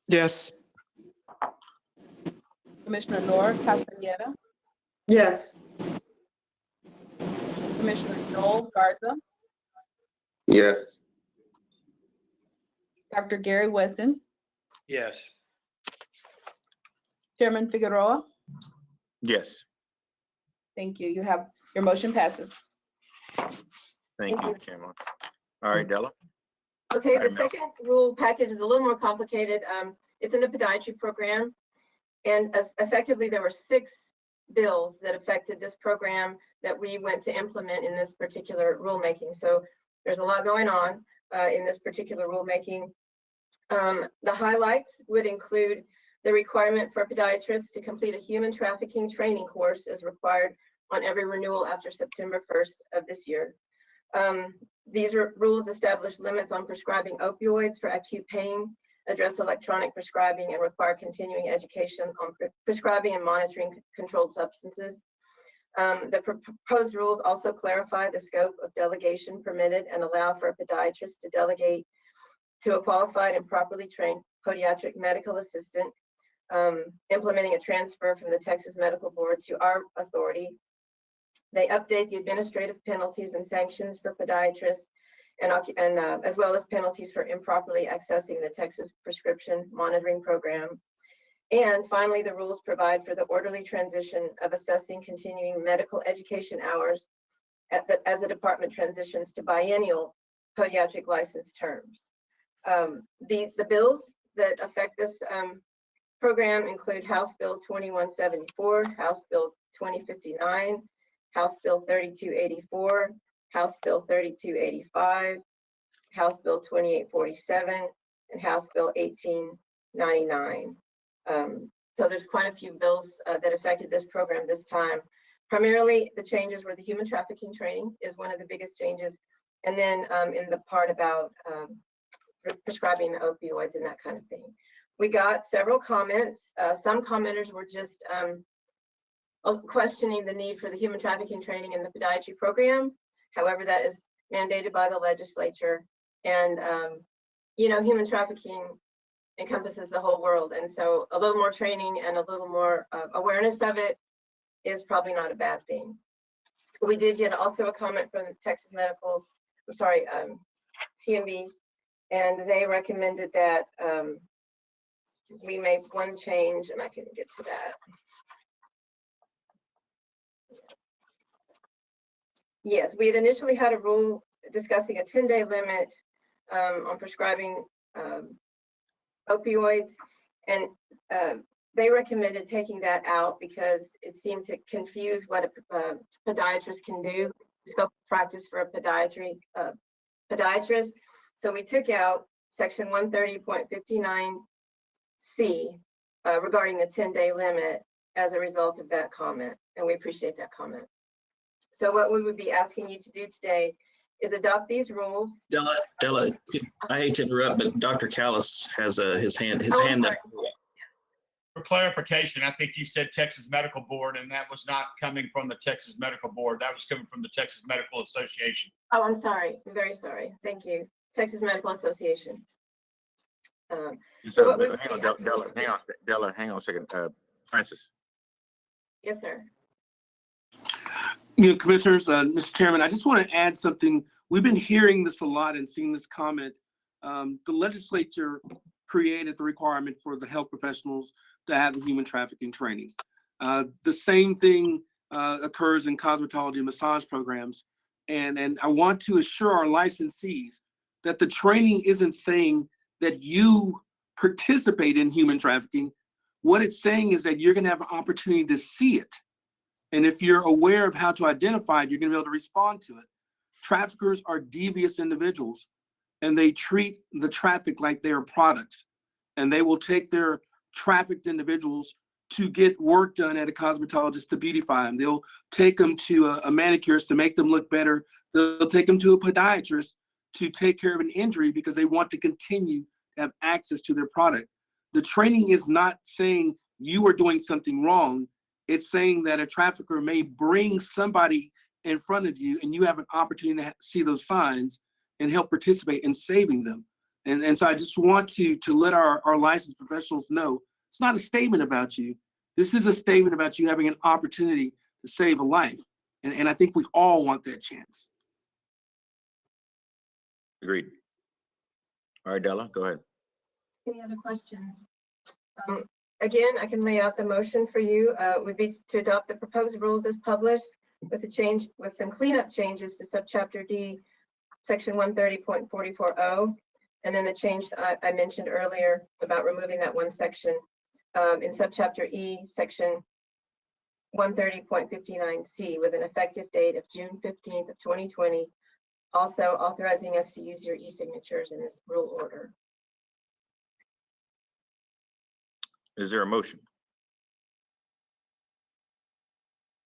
Yes. Commissioner Nora Castaneda, Yes. Commissioner Joel Garza, Yes. Dr. Gary Weston, Yes. Chairman Figueroa. Yes, Thank you. Your motion passes. thank you, Chairman. All right, Della. Okay, the Item L. second rule package is a little more complicated. It's in the podiatry program. And effectively, there were 6 bills that affected this program that we went to implement in this particular rulemaking. So there's a lot going on in this particular rulemaking. The highlights would include the requirement for podiatrists to complete a human trafficking training course as required on every renewal after September 1st of this year. These rules establish limits on prescribing opioids for acute pain, address electronic prescribing, and require continuing education on prescribing and monitoring controlled substances. The proposed rules also clarify the scope of delegation permitted and allow for a podiatrist to delegate to a qualified and properly trained podiatric medical assistant, implementing a transfer from the Texas Medical Board to our authority. They update the administrative penalties and sanctions for podiatrists and as well as penalties for improperly accessing the Texas Prescription Monitoring Program. And finally, the rules provide for the orderly transition of assessing continuing medical education hours as the department transitions to biennial podiatric license terms. The bills that affect this program include House Bill 2174, House Bill 2059, House Bill 3284, House Bill 3285, House Bill 2847, and House Bill 1899. So there's quite a few bills that affected this program this time. Primarily, the changes were the human trafficking training is one of the biggest changes. And then in the part about prescribing the opioids and that kind of thing. We got several comments. Some commenters were just questioning the need for the human trafficking training in the podiatry program. However, that is mandated by the legislature. And, you know, human trafficking encompasses the whole world. And so a little more training and a little more awareness of it is probably not a bad thing. We did get also a comment from the Texas Medical, TMB, and they recommended that we make one change, and I can get to that. Yes, we had initially had a rule discussing a 10-day limit on prescribing opioids, and they recommended taking that out because it seemed to confuse what a podiatrist can do, scope of practice for a podiatrist. So we took out section 130.59C regarding the 10-day limit as a result of that comment, and we appreciate that comment. So what we would be asking you to do today is adopt these rules. Della, I hate to interrupt, but Dr. Callis has his hand up. For clarification, I think you said Texas Medical Board, and that was not coming from the Texas Medical Board. That was coming from the Texas Medical Association. Oh, I'm sorry. I'm very sorry. Thank you. Texas Medical Association. So, what we- hang on, Della, hang on a second. Francis. Yes, sir. You know, commissioners, Mr. Chairman, I just want to add something. We've been hearing this a lot and seeing this comment. The legislature created the requirement for the health professionals to have the human trafficking training. The same thing occurs in cosmetology and massage programs. And I want to assure our licensees that the training isn't saying that you participate in human trafficking. What it's saying is that you're going to have an opportunity to see it. And if you're aware of how to identify it, you're going to be able to respond to it. Traffickers are devious individuals, and they treat the traffic like they are products. And they will take their trafficked individuals to get work done at a cosmetologist to beautify them. They'll take them to a manicurist to make them look better. They'll take them to a podiatrist to take care of an injury because they want to continue to have access to their product. The training is not saying you are doing something wrong. It's saying that a trafficker may bring somebody in front of you and you have an opportunity to see those signs and help participate in saving them. And so I just want to let our licensed professionals know it's not a statement about you. This is a statement about you having an opportunity to save a life. And I think we all want that chance. Agreed. All right, Della, go ahead. Any other questions? Again, I can lay out the motion for you. Would be to adopt the proposed rules as published with some cleanup changes to subchapter D, section 130.44O. And then the change I mentioned earlier about removing that one section in subchapter E, section 130.59C with an effective date of June 15th of 2020. Also authorizing us to use your e-signatures in this rule order. Is there a motion?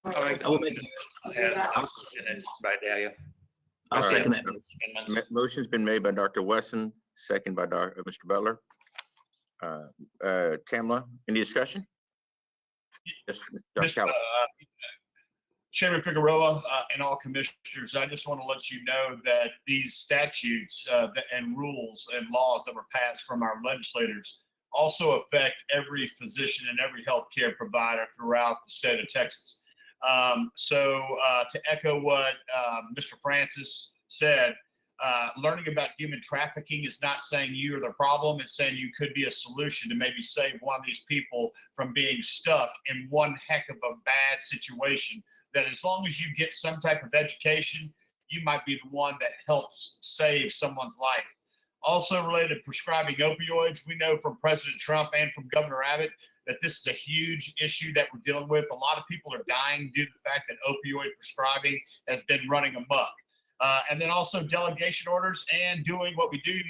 I will make, By Dahlia. I'll All right. second that. Motion's been made by Dr. Wesson, second by Mr. Butler. Tamla, any discussion? Yes, Dr. Mr. Callis. Chairman Figueroa and all commissioners, I just want to let you know that these statutes and rules and laws that were passed from our legislators also affect every physician and every healthcare provider throughout the state of Texas. To echo what Mr. Francis said, learning about human trafficking is not saying you are the problem. It's saying you could be a solution to maybe save one of these people from being stuck in one heck of a bad situation that as long as you get some type of education, you might be the one that helps save someone's life. Also related to prescribing opioids, we know from President Trump and from Governor Abbott that this is a huge issue that we're dealing with. A lot of people are dying due to the fact that opioid prescribing has been running amok. And then also delegation orders and doing what we do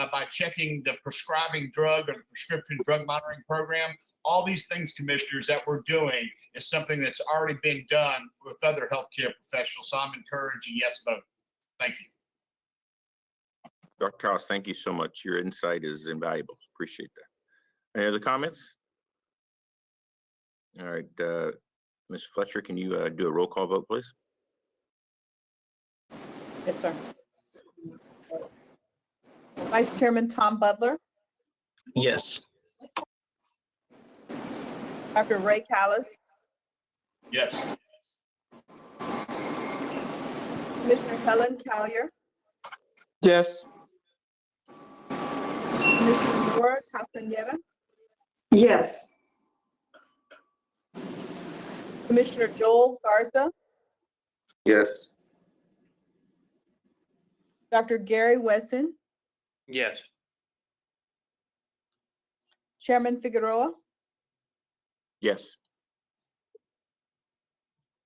by checking the prescribing drug or the prescription drug monitoring program. All these things, commissioners, that we're doing is something that's already been done with other healthcare professionals. So I'm encouraging yes vote. Thank you. Dr. Callis, thank you so much. Your insight is invaluable. Appreciate that. Any other comments? All right, Ms. Fletcher, can you do a roll call vote, please? Yes, sir. Vice Chairman Tom Butler, Yes. Dr. Ray Callis, Yes. Commissioner Helen Collier, Yes. Commissioner Nora Castaneda, Yes. Commissioner Joel Garza, Yes. Dr. Gary Wesson, Yes. Chairman Figueroa. Yes.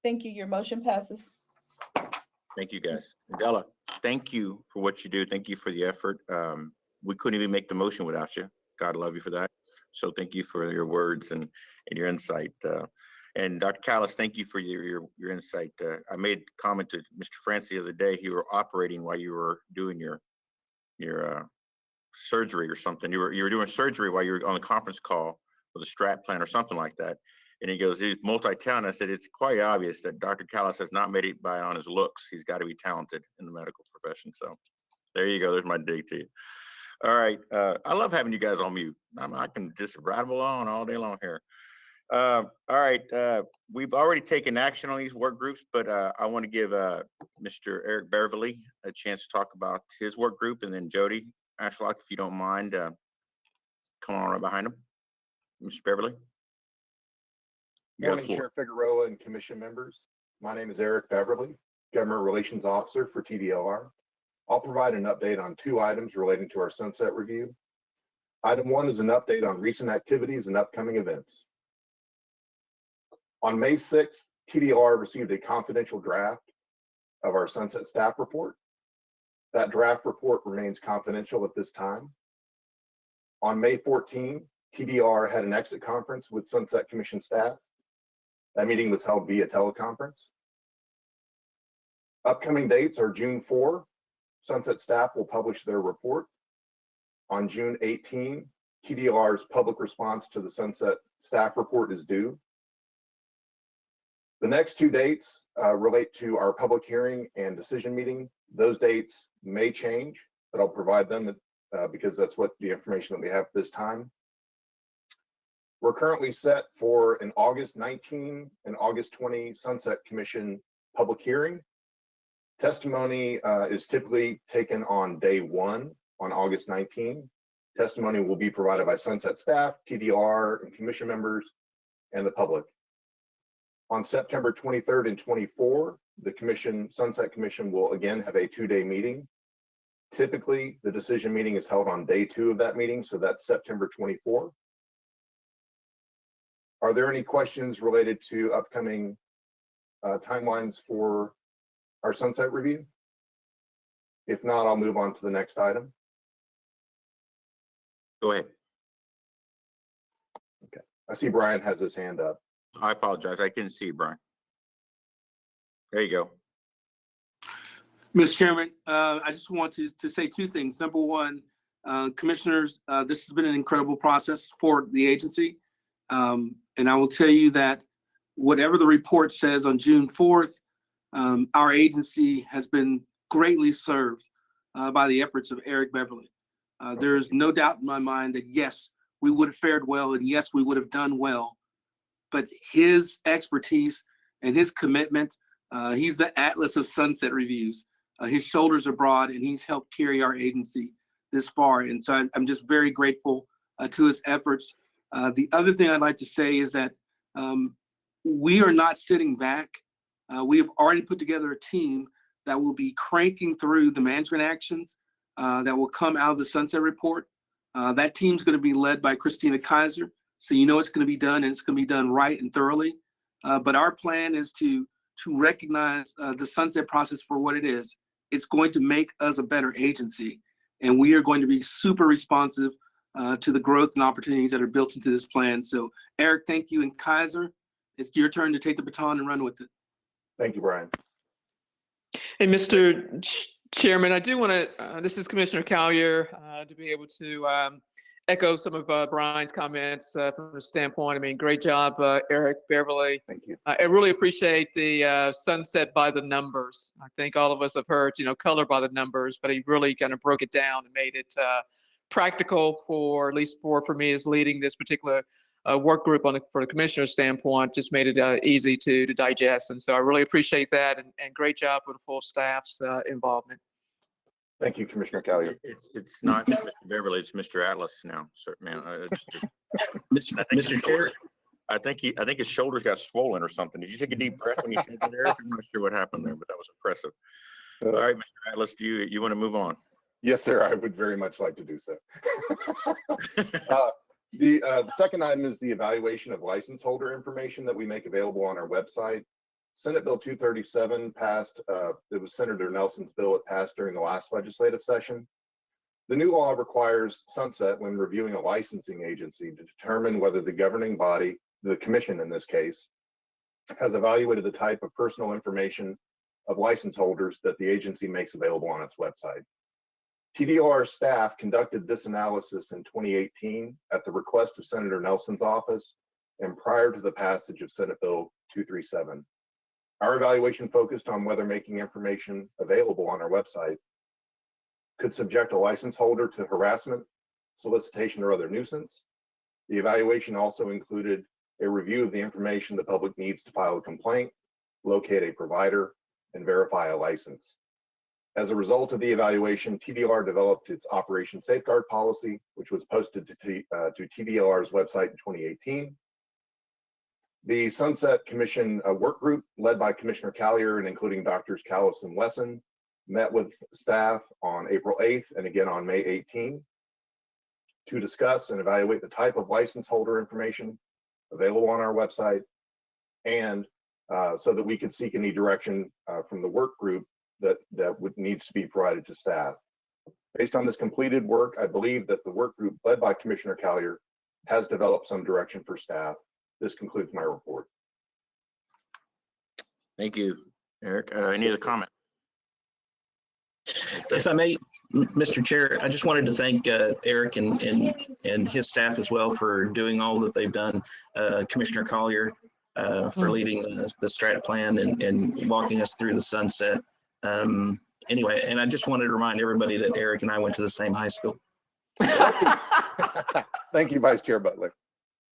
Thank you. Your motion passes. Thank you, guys. Della, thank you for what you do. Thank you for the effort. We couldn't even make the motion without you. God love you for that. So thank you for your words and your insight. And Dr. Callis, thank you for your insight. I made a comment to Mr. Francis the other day. You were operating while you were doing your surgery or something. You were doing surgery while you were on a conference call with a strat plan or something like that. And he goes, he's multi-talented. I said, it's quite obvious that Dr. Callis has not made it by on his looks. He's got to be talented in the medical profession. So there you go. There's my dig to you. All right. I love having you guys on mute. I can just rattle on all day long here. All right. We've already taken action on these work groups, but I want to give Mr. Eric Beverly a chance to talk about his work group, and then Jody Ashlock, if you don't mind, come on right behind him. Mr. Beverly. Morning, Chair Figueroa and commission members. My name is Eric Beverly, Government Relations Officer for TDLR. I'll provide an update on 2 items relating to our sunset review. Item 1 is an update on recent activities and upcoming events. On May 6th, TDLR received a confidential draft of our sunset staff report. That draft report remains confidential at this time. On May 14, TDLR had an exit conference with Sunset Commission staff. That meeting was held via teleconference. Upcoming dates are June 4, Sunset staff will publish their report. On June 18, TDLR's public response to the Sunset staff report is due. The next 2 dates relate to our public hearing and decision meeting. Those dates may change, but I'll provide them because that's what the information that we have this time. We're currently set for an August 19 and August 20 Sunset Commission public hearing. Testimony is typically taken on day 1 on August 19. Testimony will be provided by Sunset staff, TDR, and commission members, and the public. On September 23rd and 24, the Sunset Commission will again have a 2-day meeting. Typically, the decision meeting is held on day 2 of that meeting, so that's September 24. Are there any questions related to upcoming timelines for our sunset review? If not, I'll move on to the next item. Go ahead. Okay, I see Brian has his hand up. I apologize. I couldn't see you, Brian. There you go. Mr. Chairman, I just want to say 2 things. Number one, commissioners, this has been an incredible process for the agency. And I will tell you that whatever the report says on June 4th, our agency has been greatly served by the efforts of Eric Beverly. There's no doubt in my mind that yes, we would have fared well and yes, we would have done well. But his expertise and his commitment, he's the Atlas of Sunset Reviews. His shoulders are broad and he's helped carry our agency this far. And so I'm just very grateful to his efforts. The other thing I'd like to say is that we are not sitting back. We have already put together a team that will be cranking through the management actions that will come out of the Sunset Report. That team's going to be led by Christina Kaiser. So you know it's going to be done and it's going to be done right and thoroughly. But our plan is to recognize the Sunset process for what it is. It's going to make us a better agency. And we are going to be super responsive to the growth and opportunities that are built into this plan. So Eric, thank you. And Kaiser, it's your turn to take the baton and run with it. Thank you, Brian. Hey, Mr. Chairman, I do want to, this is Commissioner Collier, to be able to echo some of Brian's comments from the standpoint. I mean, great job, Eric Beverly. Thank you. I really appreciate the sunset by the numbers. I think all of us have heard, color by the numbers, but he really kind of broke it down and made it practical for, at least for me, as leading this particular work group for the commissioner's standpoint, just made it easy to digest. And so I really appreciate that, and great job with the full staff's involvement. Thank you, Commissioner Collier. It's not Mr. Beverly, it's Mr. Atlas now, sir, man. Mr. Chair. I think his shoulders got swollen or something. Did you take a deep breath when you said that, Eric? I'm not sure what happened there, but that was impressive. All right, Mr. Atlas, do you want to move on? Yes, sir. I would very much like to do so. The second item is the evaluation of license holder information that we make available on our website. Senate Bill 237 passed, it was Senator Nelson's bill. It passed during the last legislative session. The new law requires Sunset, when reviewing a licensing agency, to determine whether the governing body, the commission in this case, has evaluated the type of personal information of license holders that the agency makes available on its website. TDR staff conducted this analysis in 2018 at the request of Senator Nelson's office and prior to the passage of Senate Bill 237. Our evaluation focused on whether making information available on our website could subject a license holder to harassment, solicitation, or other nuisance. The evaluation also included a review of the information the public needs to file a complaint, locate a provider, and verify a license. As a result of the evaluation, TDR developed its Operation Safeguard policy, which was posted to TDR's website in 2018. The Sunset Commission work group, led by Commissioner Collier and including Drs. Callis and Wesson, met with staff on April 8th and again on May 18 to discuss and evaluate the type of license holder information available on our website, and so that we could seek any direction from the work group that needs to be provided to staff. Based on this completed work, I believe that the work group led by Commissioner Collier has developed some direction for staff. This concludes my report. Thank you, Eric. Any other comments? If I may, Mr. Chair, I just wanted to thank Eric and his staff as well for doing all that they've done. Commissioner Collier for leading the strat plan and walking us through the sunset. Anyway, and I just wanted to remind everybody that Eric and I went to the same high school. Thank you, Vice Chair Butler.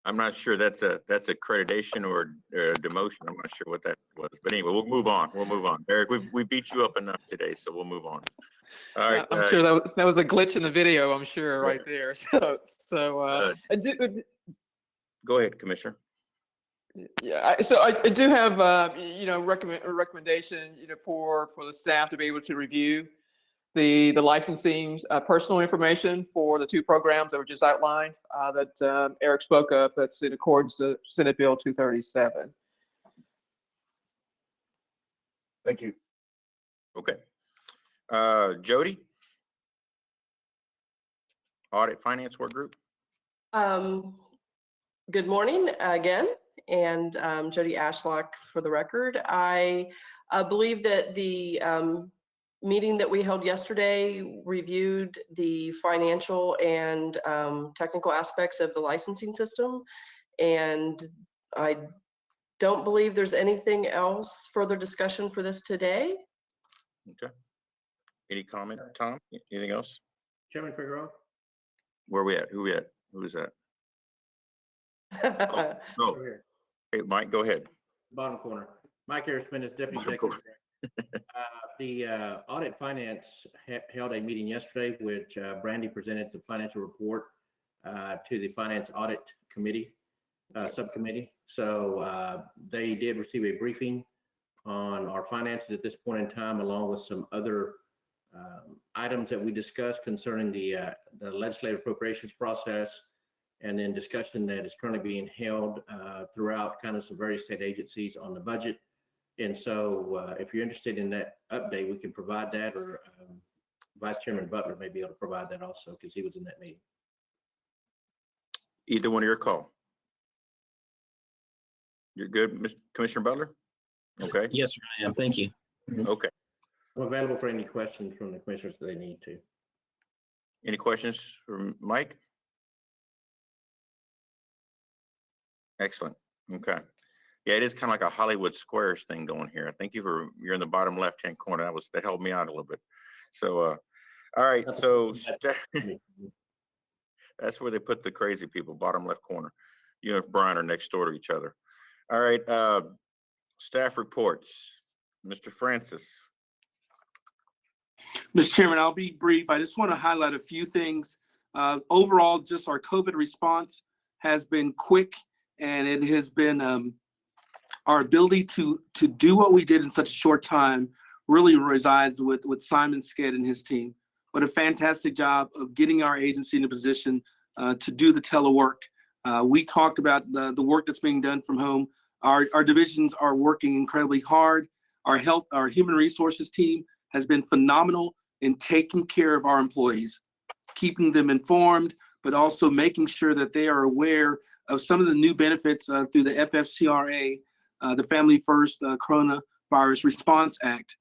I'm not sure that's accreditation or demotion. I'm not sure what that was, but anyway, we'll move on. Eric, we beat you up enough today, so we'll move on. All right. I'm sure that was a glitch in the video, I'm sure, right there. I do, Go ahead, Commissioner. yeah, I do have, a recommendation, for the staff to be able to review the licensing, personal information for the two programs that were just outlined, that Eric spoke of, that's in accordance to Senate Bill 237. Thank you. Okay. Jody? Audit Finance Work Group? Good morning again, and Jody Ashlock for the record. I believe that the meeting that we held yesterday reviewed the financial and technical aspects of the licensing system, and I don't believe there's anything else further discussion for this today. Okay. Any comment, Tom? Anything else? Chairman Figueroa? Where we at? Who we at? Who is that? Over Oh, here, hey, Mike, go ahead. bottom corner. Mike Harrisman is Deputy Bottom Executive corner. Director. The Audit Finance held a meeting yesterday, which Brandy presented the financial report to the Finance Audit Committee, Subcommittee. So they did receive a briefing on our finances at this point in time, along with some other items that we discussed concerning the legislative appropriations process, and then discussion that is currently being held throughout kind of some various state agencies on the budget. And so if you're interested in that update, we can provide that, or Vice Chairman Butler may be able to provide that also, because he was in that meeting. Either one of your call. You're good, Mr. Commissioner Butler? Okay, Yes, sir, I am. Thank you. okay. I'm available for any questions from the commissioners that they need to. Any questions for Mike? Excellent. Okay. Yeah, it is kind of like a Hollywood Squares thing going here. Thank you you're in the bottom left-hand corner. That helped me out a little bit. So, all right. So that's where they put the crazy people, bottom left corner. You and Brian are next door to each other. All right. Staff reports. Mr. Francis. Mr. Chairman, I'll be brief. I just want to highlight a few things. Overall, just our COVID response has been quick, and it has been our ability to do what we did in such a short time really resides with Simon Sked and his team. What a fantastic job of getting our agency in a position to do the telework. We talked about the work that's being done from home. Our divisions are working incredibly hard. Our human resources team has been phenomenal in taking care of our employees, keeping them informed, but also making sure that they are aware of some of the new benefits through the FFCRA, the Family First Coronavirus Response Act.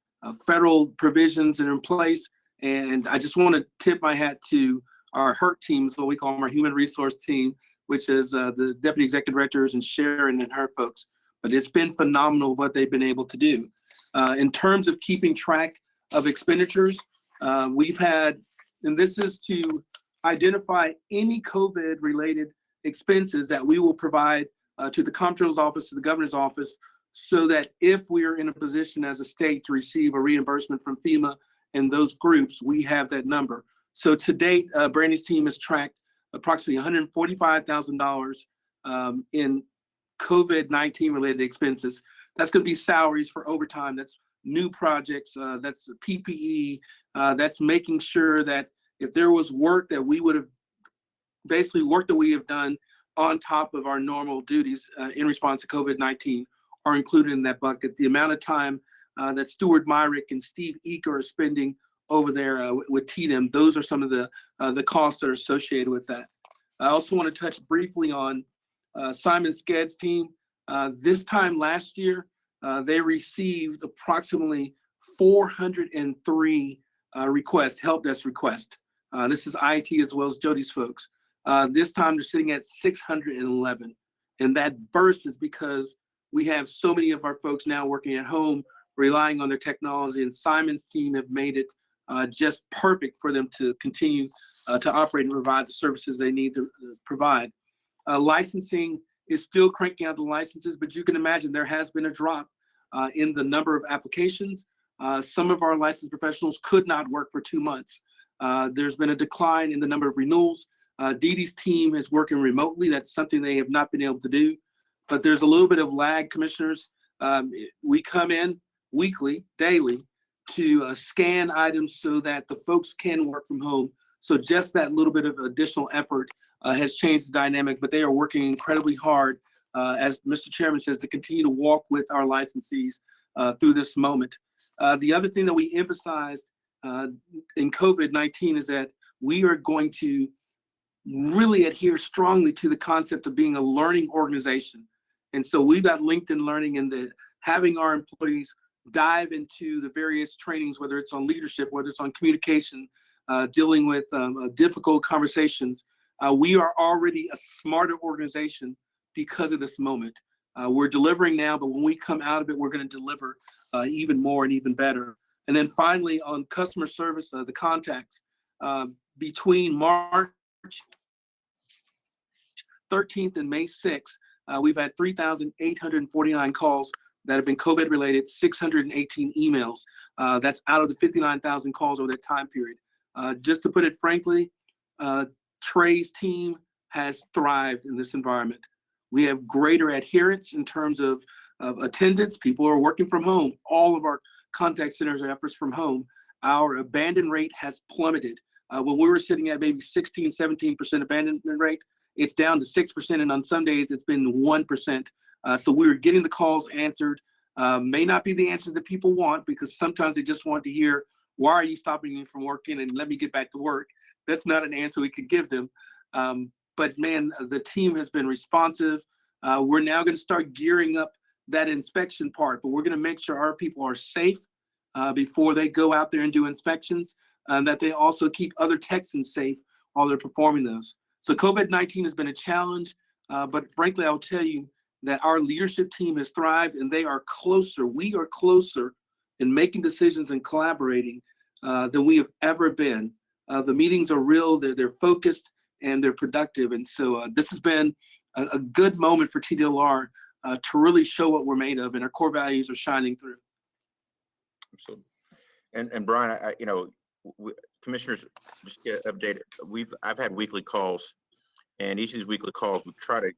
Federal provisions are in place, and I just want to tip my hat to our HERT teams, what we call them, our human resource team, which is the deputy executive directors and Sharon and her folks. But it's been phenomenal what they've been able to do. In terms of keeping track of expenditures, we've had, and this is to identify any COVID-related expenses that we will provide to the Comptroller's office, to the governor's office, so that if we are in a position as a state to receive a reimbursement from FEMA and those groups, we have that number. So to date, Brandy's team has tracked approximately $145,000 in COVID-19 related expenses. That's going to be salaries for overtime. That's new projects. That's PPE. That's making sure that if there was work that we would have, basically work that we have done on top of our normal duties in response to COVID-19 are included in that bucket. The amount of time that Stuart Myrick and Steve Eaker are spending over there with TDM, those are some of the costs that are associated with that. I also want to touch briefly on Simon Sked's team. This time last year, they received approximately 403 requests, help desk requests. This is IT as well as Jody's folks. This time they're sitting at 611. And that burst is because we have so many of our folks now working at home, relying on their technology, and Simon's team have made it just perfect for them to continue to operate and provide the services they need to provide. Licensing is still cranking out the licenses, but you can imagine there has been a drop in the number of applications. Some of our licensed professionals could not work for 2 months. There's been a decline in the number of renewals. Dee Dee's team is working remotely. That's something they have not been able to do. But there's a little bit of lag, commissioners. We come in weekly, daily, to scan items so that the folks can work from home. So just that little bit of additional effort has changed the dynamic, but they are working incredibly hard, as Mr. Chairman says, to continue to walk with our licensees through this moment. The other thing that we emphasized in COVID-19 is that we are going to really adhere strongly to the concept of being a learning organization. And so we've got LinkedIn Learning, and having our employees dive into the various trainings, whether it's on leadership, whether it's on communication, dealing with difficult conversations. We are already a smarter organization because of this moment. We're delivering now, but when we come out of it, we're going to deliver even more and even better. And then finally, on customer service, the contacts between March 13th and May 6th, we've had 3,849 calls that have been COVID related, 618 emails. That's out of the 59,000 calls over that time period. Just to put it frankly, Trey's team has thrived in this environment. We have greater adherence in terms of attendance. People are working from home. All of our contact centers are efforts from home. Our abandon rate has plummeted. When we were sitting at maybe 16, 17% abandonment rate, it's down to 6%. And on some days it's been 1%. So we're getting the calls answered. May not be the answers that people want, because sometimes they just want to hear, why are you stopping me from working, and let me get back to work. That's not an answer we could give them. But man, the team has been responsive. We're now going to start gearing up that inspection part, but we're going to make sure our people are safe before they go out there and do inspections, and that they also keep other Texans safe while they're performing those. So COVID-19 has been a challenge, but frankly, I'll tell you that our leadership team has thrived, and they are closer. We are closer in making decisions and collaborating than we have ever been. The meetings are real, they're focused, and they're productive. And so this has been a good moment for TDLR to really show what we're made of, and our core values are shining through. Absolutely. And Brian, commissioners, just get updated. I've had weekly calls, and each of these weekly calls, we try to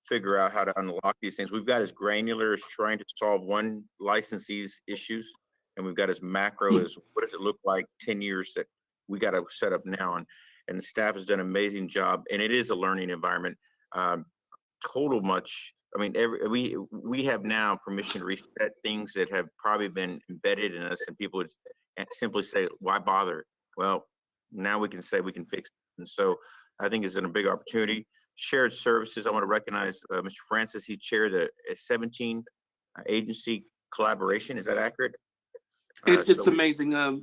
figure out how to unlock these things. We've got as granular as trying to solve one licensee's issues, and we've got as macro as what does it look like 10 years that we got to set up now. And the staff has done an amazing job, and it is a learning environment. We have now permission to reset things that have probably been embedded in us, and people would simply say, why bother? Well, now we can say we can fix it. And so I think it's a big opportunity. Shared services, I want to recognize Mr. Francis. He chaired a 17 agency collaboration. Is that accurate? It's amazing. A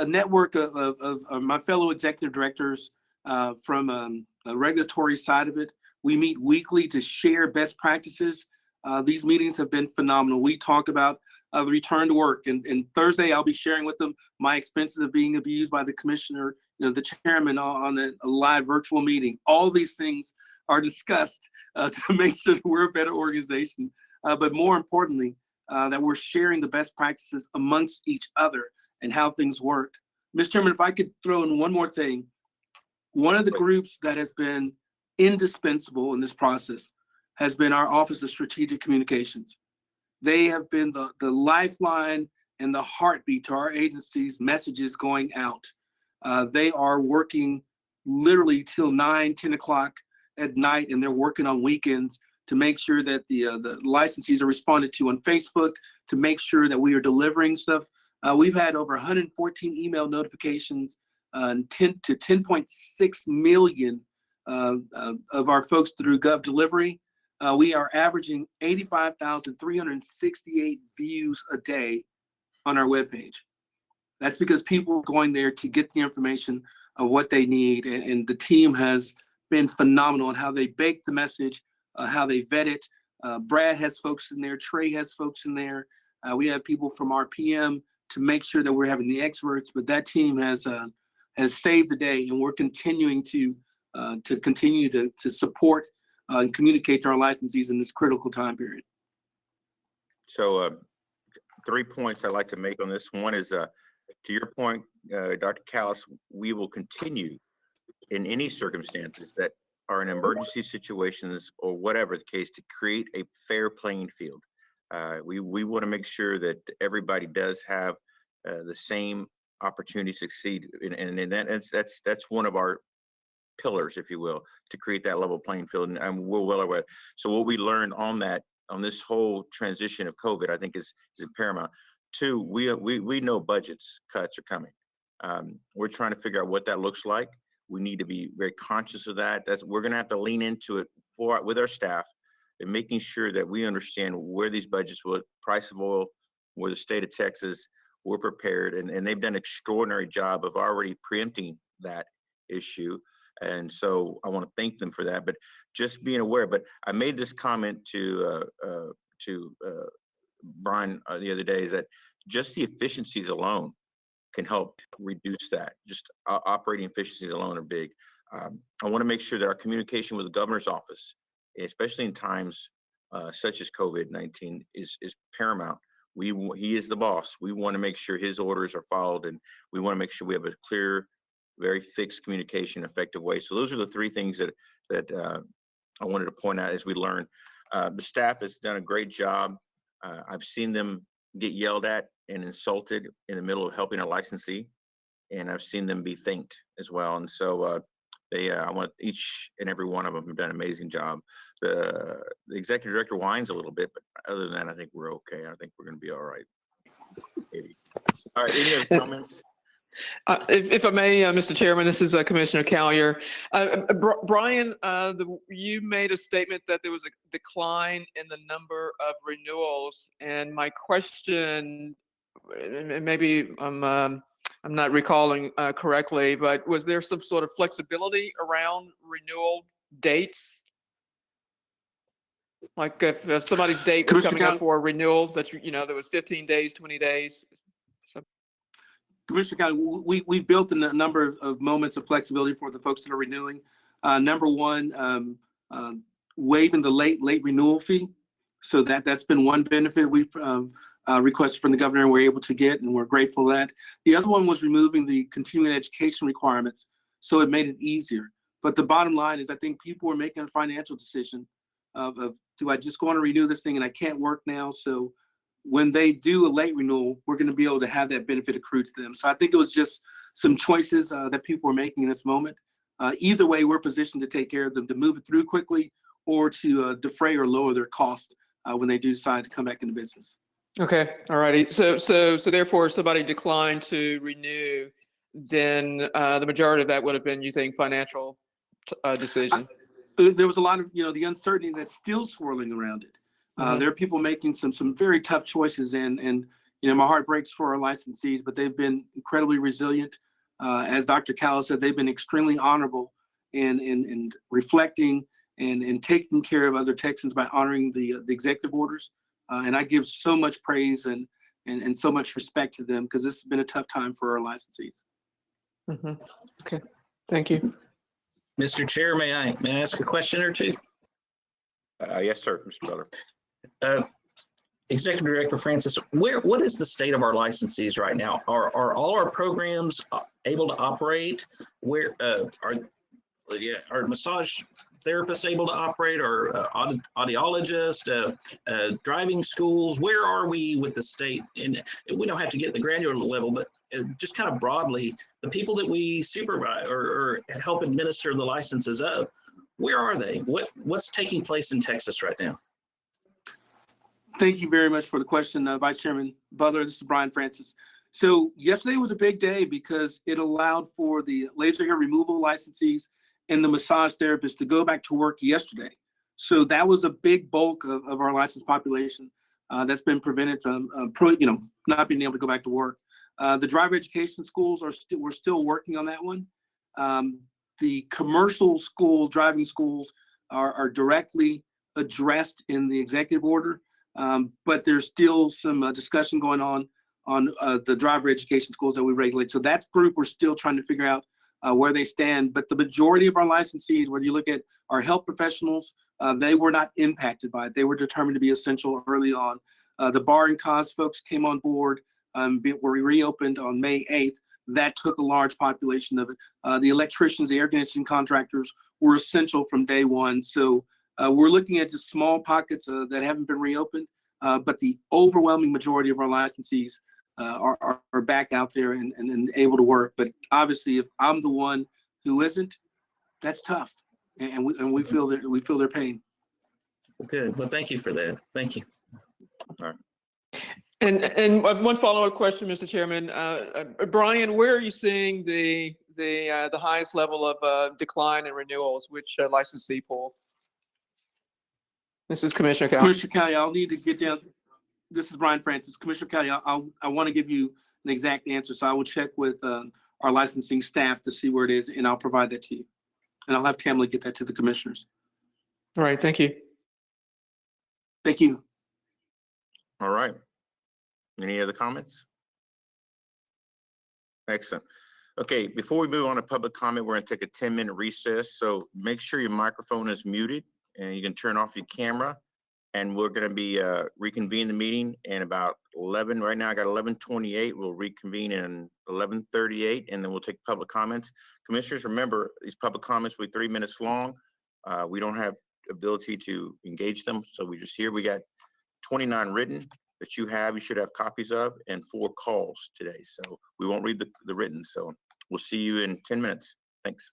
network of my fellow executive directors from a regulatory side of it. We meet weekly to share best practices. These meetings have been phenomenal. We talk about the return to work, and Thursday I'll be sharing with them my expenses of being abused by the commissioner, the chairman on a live virtual meeting. All these things are discussed to make sure that we're a better organization, but more importantly, that we're sharing the best practices amongst each other and how things work. Mr. Chairman, if I could throw in one more thing, one of the groups that has been indispensable in this process has been our Office of Strategic Communications. They have been the lifeline and the heartbeat to our agency's messages going out. They are working literally till 9, 10 o'clock at night, and they're working on weekends to make sure that the licensees are responded to on Facebook, to make sure that we are delivering stuff. We've had over 114 email notifications to 10.6 million of our folks through Gov Delivery. We are averaging 85,368 views a day on our webpage. That's because people are going there to get the information of what they need, and the team has been phenomenal in how they bake the message, how they vet it. Brad has folks in there, Trey has folks in there. We have people from our PM to make sure that we're having the experts, but that team has saved the day, and we're continuing to continue to support and communicate to our licensees in this critical time period. So 3 points I'd like to make on this. One is, to your point, Dr. Callis, we will continue in any circumstances that are in emergency situations or whatever the case to create a fair playing field. We want to make sure that everybody does have the same opportunity to succeed, and that's one of our pillars, if you will, to create that level playing field. And we're well aware. So what we learned on this whole transition of COVID, I think is paramount. Two, we know budgets cuts are coming. We're trying to figure out what that looks like. We need to be very conscious of that. We're going to have to lean into it with our staff and making sure that we understand where these budgets will, price of oil, where the state of Texas, we're prepared, and they've done an extraordinary job of already preempting that issue. And so I want to thank them for that, but just being aware. But I made this comment to Brian the other day, is that just the efficiencies alone can help reduce that. Just operating efficiencies alone are big. I want to make sure that our communication with the governor's office, especially in times such as COVID-19, is paramount. He is the boss. We want to make sure his orders are followed, and we want to make sure we have a clear, very fixed communication, effective way. So those are the 3 things that I wanted to point out as we learn. The staff has done a great job. I've seen them get yelled at and insulted in the middle of helping a licensee, and I've seen them be thanked as well. And so I want each and every one of them have done an amazing job. The executive director whines a little bit, but other than that, I think we're okay. I think we're going to be all right. Maybe. All right. Any other comments? If I may, Mr. Chairman, this is Commissioner Collier. Brian, you made a statement that there was a decline in the number of renewals, and my question, and maybe I'm not recalling correctly, but was there some sort of flexibility around renewal dates? Like if somebody's date was coming up for a renewal, that there was 15 days, 20 days. Commissioner County, we've built in a number of moments of flexibility for the folks that are renewing. Number one, waiving the late renewal fee. So that's been one benefit we've requested from the governor and we're able to get, and we're grateful for that. The other one was removing the continuing education requirements. So it made it easier. But the bottom line is I think people are making a financial decision of do I just go on and renew this thing and I can't work now? So when they do a late renewal, we're going to be able to have that benefit accrued to them. So I think it was just some choices that people are making in this moment. Either way, we're positioned to take care of them, to move it through quickly or to defray or lower their cost when they do decide to come back into business. Okay, all righty. So therefore, if somebody declined to renew, then the majority of that would have been, you think, financial decision? There was a lot of, the uncertainty that's still swirling around it. There are people making some very tough choices, and my heart breaks for our licensees, but they've been incredibly resilient. As Dr. Callis said, they've been extremely honorable in reflecting and taking care of other Texans by honoring the executive orders. And I give so much praise and so much respect to them, because this has been a tough time for our licensees. Okay, thank you. Mr. Chair, may I ask a question or two? Yes, sir, Mr. Butler. Executive Director Francis, what is the state of our licensees right now? Are all our programs able to operate? Where are massage therapists able to operate, or audiologists, driving schools? Where are we with the state? And we don't have to get the granular level, but just kind of broadly, the people that we supervise or help administer the licenses of, where are they? What's taking place in Texas right now? Thank you very much for the question, Vice Chairman Butler. This is Brian Francis. So yesterday was a big day because it allowed for the laser hair removal licensees and the massage therapists to go back to work yesterday. So that was a big bulk of our licensed population that's been prevented from, not being able to go back to work. The driver education schools we're still working on that one. The commercial schools, driving schools, are directly addressed in the executive order, but there's still some discussion going on the driver education schools that we regulate. So that group, we're still trying to figure out where they stand. But the majority of our licensees, whether you look at our health professionals, they were not impacted by it. They were determined to be essential early on. The bar and cause folks came on board, were reopened on May 8th. That took a large population of it. The electricians, the air conditioning contractors were essential from day one. So we're looking at just small pockets that haven't been reopened, but the overwhelming majority of our licensees are back out there and able to work. But obviously, if I'm the one who isn't, that's tough, and we feel their pain. Good. Well, thank you for that. Thank you. And one follow-up question, Mr. Chairman. Brian, where are you seeing the highest level of decline in renewals? Which licensee pool? This is Commissioner Kelly. Commissioner Kelly, I'll need to get down. This is Brian Francis. Commissioner Kelly, I want to give you an exact answer, so I will check with our licensing staff to see where it is, and I'll provide that to you. And I'll have Tamla get that to the commissioners. All right, thank you. Thank you. All right. Any other comments? Excellent. Okay, before we move on to public comment, we're going to take a 10-minute recess. So make sure your microphone is muted and you can turn off your camera. And we're going to be reconvene the meeting in about 11. Right now, I got 11:28. We'll reconvene in 11:38, and then we'll take public comments. Commissioners, remember, these public comments will be 3 minutes long. We don't have ability to engage them, so we just here. We got 29 written that you should have copies of, and 4 calls today. So we won't read the written. So we'll see you in 10 minutes. Thanks.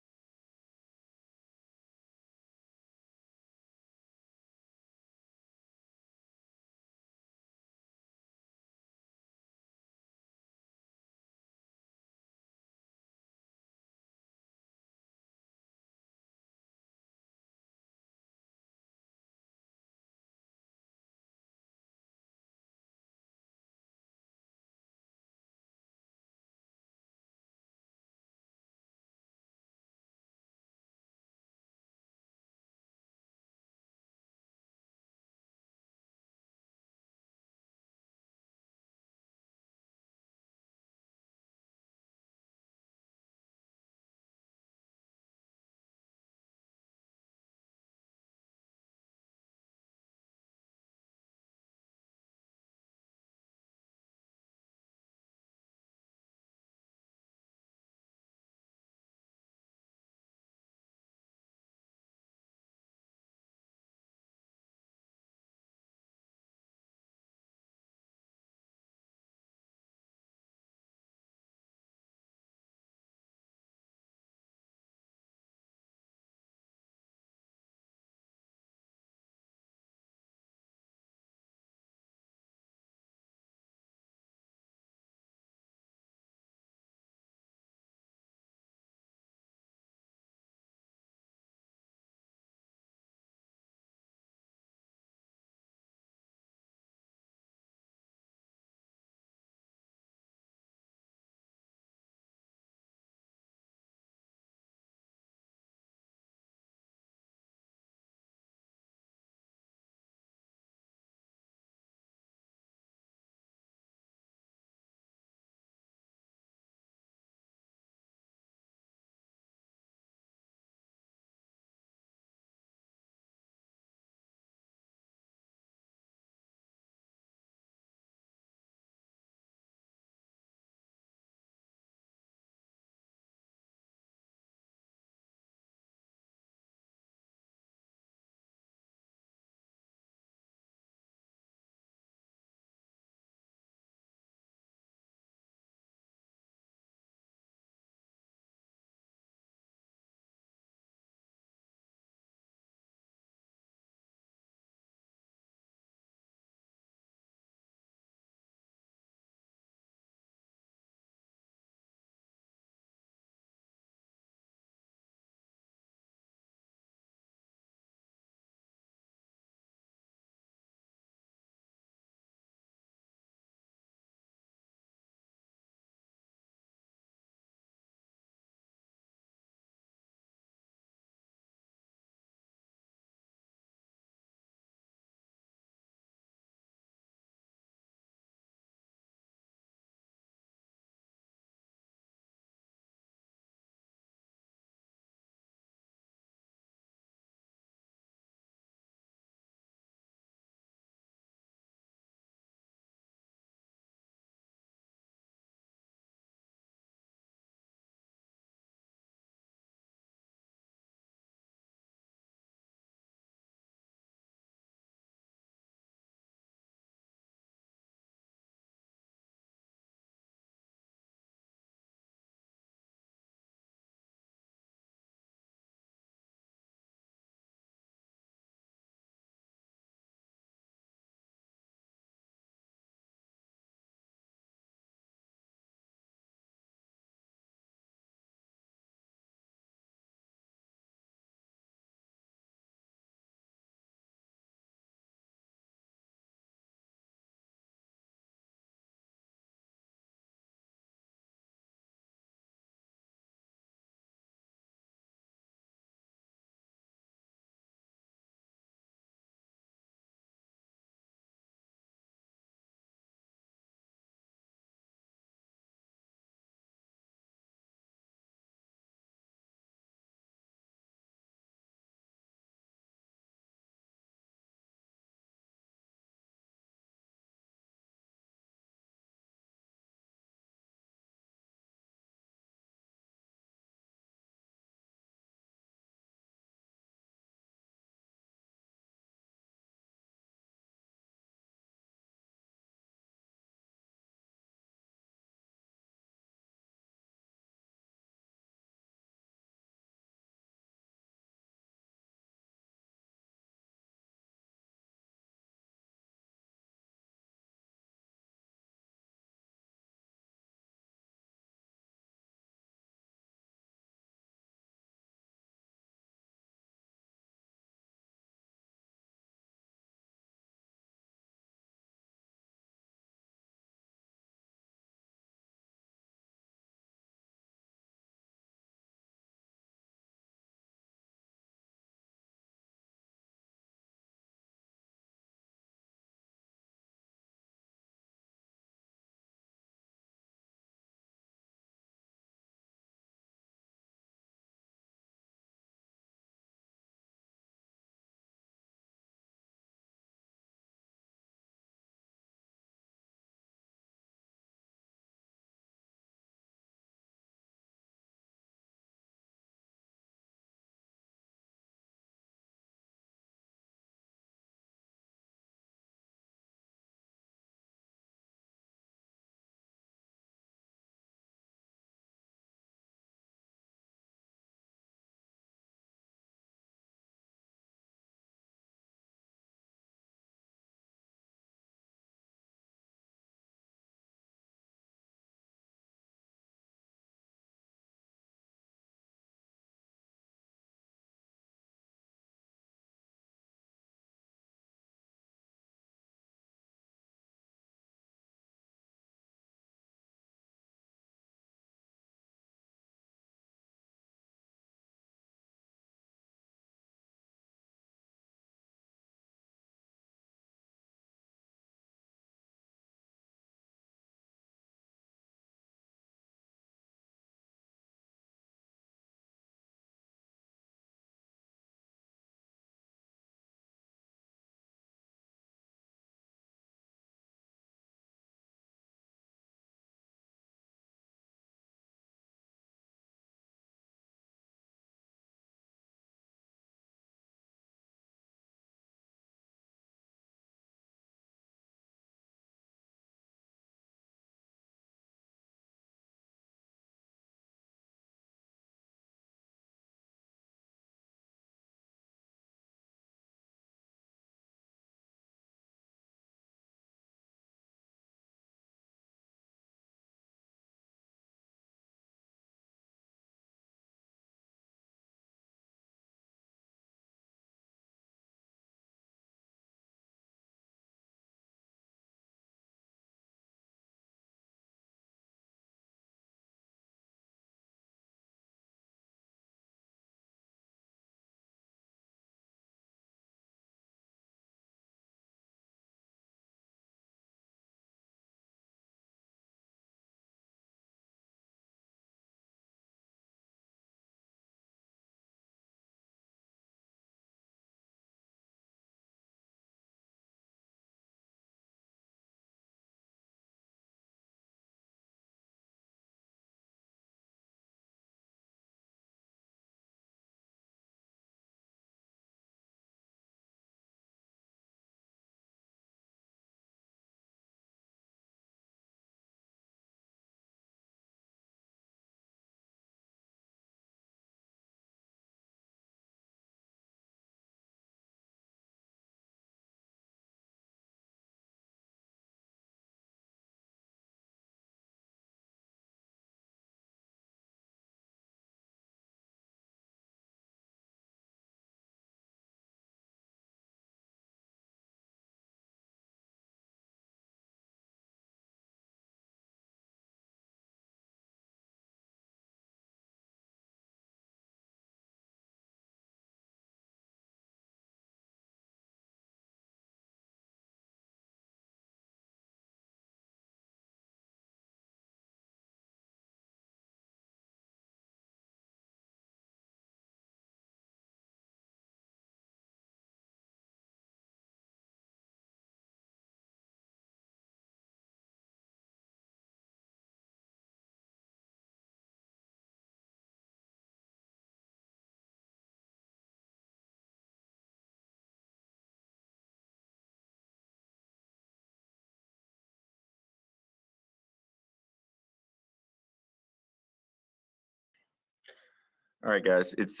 All right, guys, it's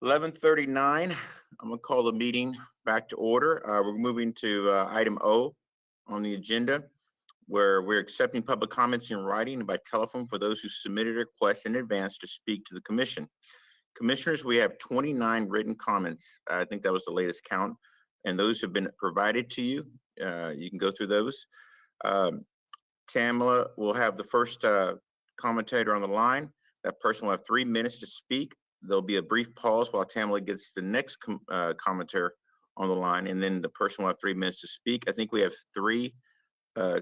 11:39. I'm gonna call the meeting back to order. We're moving to item O on the agenda, where we're accepting public comments in writing and by telephone for those who submitted a request in advance to speak to the commission. Commissioners, we have 29 written comments. I think that was the latest count, and those have been provided to you. You can go through those. Tamala will have the first commentator on the line. That person will have 3 minutes to speak. There'll be a brief pause while Tamala gets the next commentator on the line, and then the person will have 3 minutes to speak. I think we have 3 on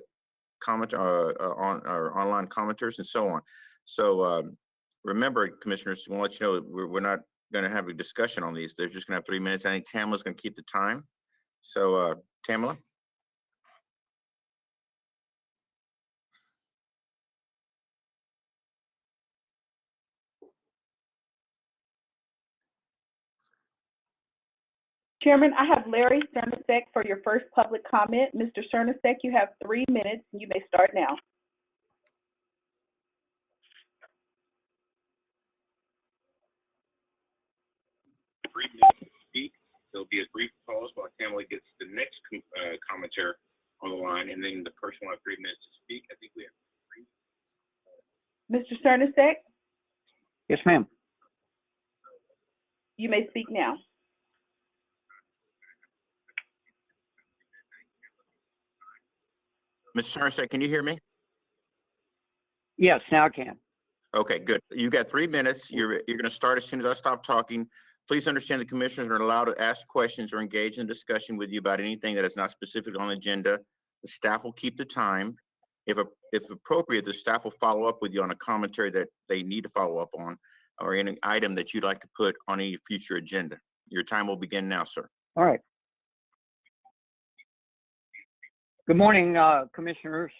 our online commenters and so on. So remember, commissioners, we want to let you know we're not going to have a discussion on these. They're just going to have 3 minutes. I think Tamala's going to keep the time. So Tamala. Chairman, I have Larry Cernasek for your first public comment. Mr. Cernasek, you have 3 minutes. You may start now. 3 minutes to speak. There'll be a brief pause while Tamala gets the next commentator on the line, and then the person will have 3 minutes to speak. I think we have 3. Mr. Cernasek, Yes, ma'am. you may speak now. Mr. Cernasek, can you hear me? Yes, now I can. Okay, good. You got 3 minutes. You're going to start as soon as I stop talking. Please understand the commissioners are allowed to ask questions or engage in discussion with you about anything that is not specific on the agenda. The staff will keep the time. If appropriate, the staff will follow up with you on a commentary that they need to follow up on, or any item that you'd like to put on any future agenda. Your time will begin now, sir. All right. Good morning, commissioners.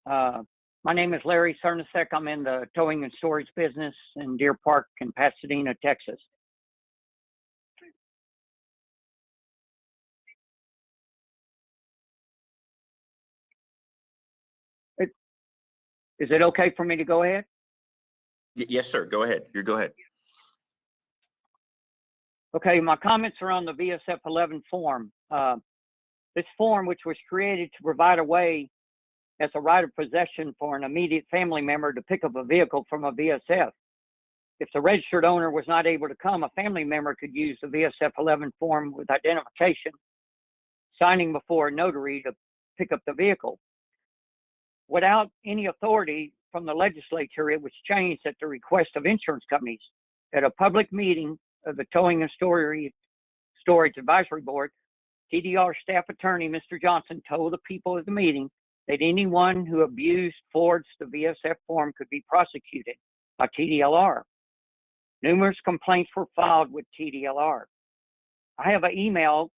My name is Larry Cernasek. I'm in the towing and storage business in Deer Park in Pasadena, Texas. Is it okay for me to go ahead? Yes, sir. Go ahead. Go ahead. Okay, my comments are on the VSF 11 form. This form, which was created to provide a way as a right of possession for an immediate family member to pick up a vehicle from a VSF. If the registered owner was not able to come, a family member could use the VSF 11 form with identification, signing before a notary to pick up the vehicle. Without any authority from the legislature, it was changed at the request of insurance companies. At a public meeting of the Towing and Storage Advisory Board, TDR staff attorney, Mr. Johnson, told the people at the meeting that anyone who abused, forged the VSF form could be prosecuted by TDLR. Numerous complaints were filed with TDLR. I have an email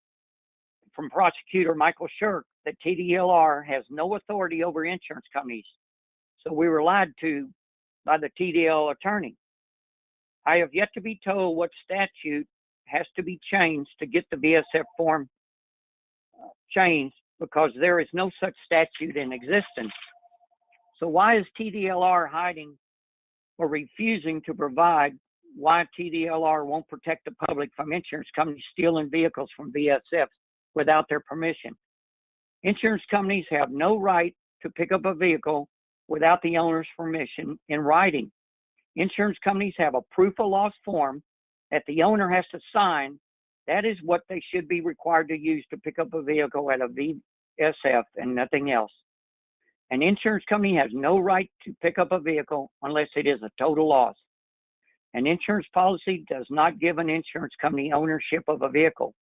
from prosecutor Michael Shirk that TDLR has no authority over insurance companies, so we were lied to by the TDL attorney. I have yet to be told what statute has to be changed to get the VSF form changed, because there is no such statute in existence. So why is TDLR hiding or refusing to provide? Why TDLR won't protect the public from insurance companies stealing vehicles from VSFs without their permission? Insurance companies have no right to pick up a vehicle without the owner's permission in writing. Insurance companies have a proof of loss form that the owner has to sign. That is what they should be required to use to pick up a vehicle at a VSF and nothing else. An insurance company has no right to pick up a vehicle unless it is a total loss. An insurance policy does not give an insurance company ownership of a vehicle.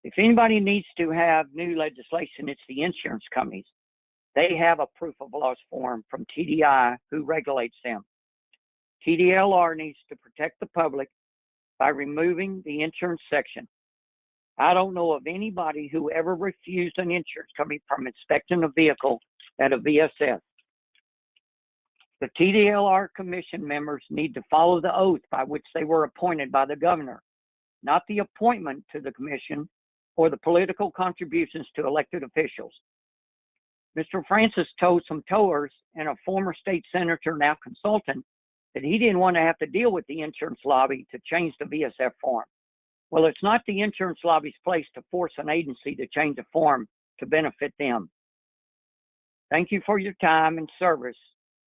If anybody needs to have new legislation, it's the insurance companies. They have a proof of loss form from TDI, who regulates them. TDLR needs to protect the public by removing the insurance section. I don't know of anybody who ever refused an insurance company from inspecting a vehicle at a VSF. The TDLR commission members need to follow the oath by which they were appointed by the governor, not the appointment to the commission or the political contributions to elected officials. Mr. Francis told some towers and a former state senator, now consultant, that he didn't want to have to deal with the insurance lobby to change the VSF form. Well, it's not the insurance lobby's place to force an agency to change a form to benefit them. Thank you for your time and service,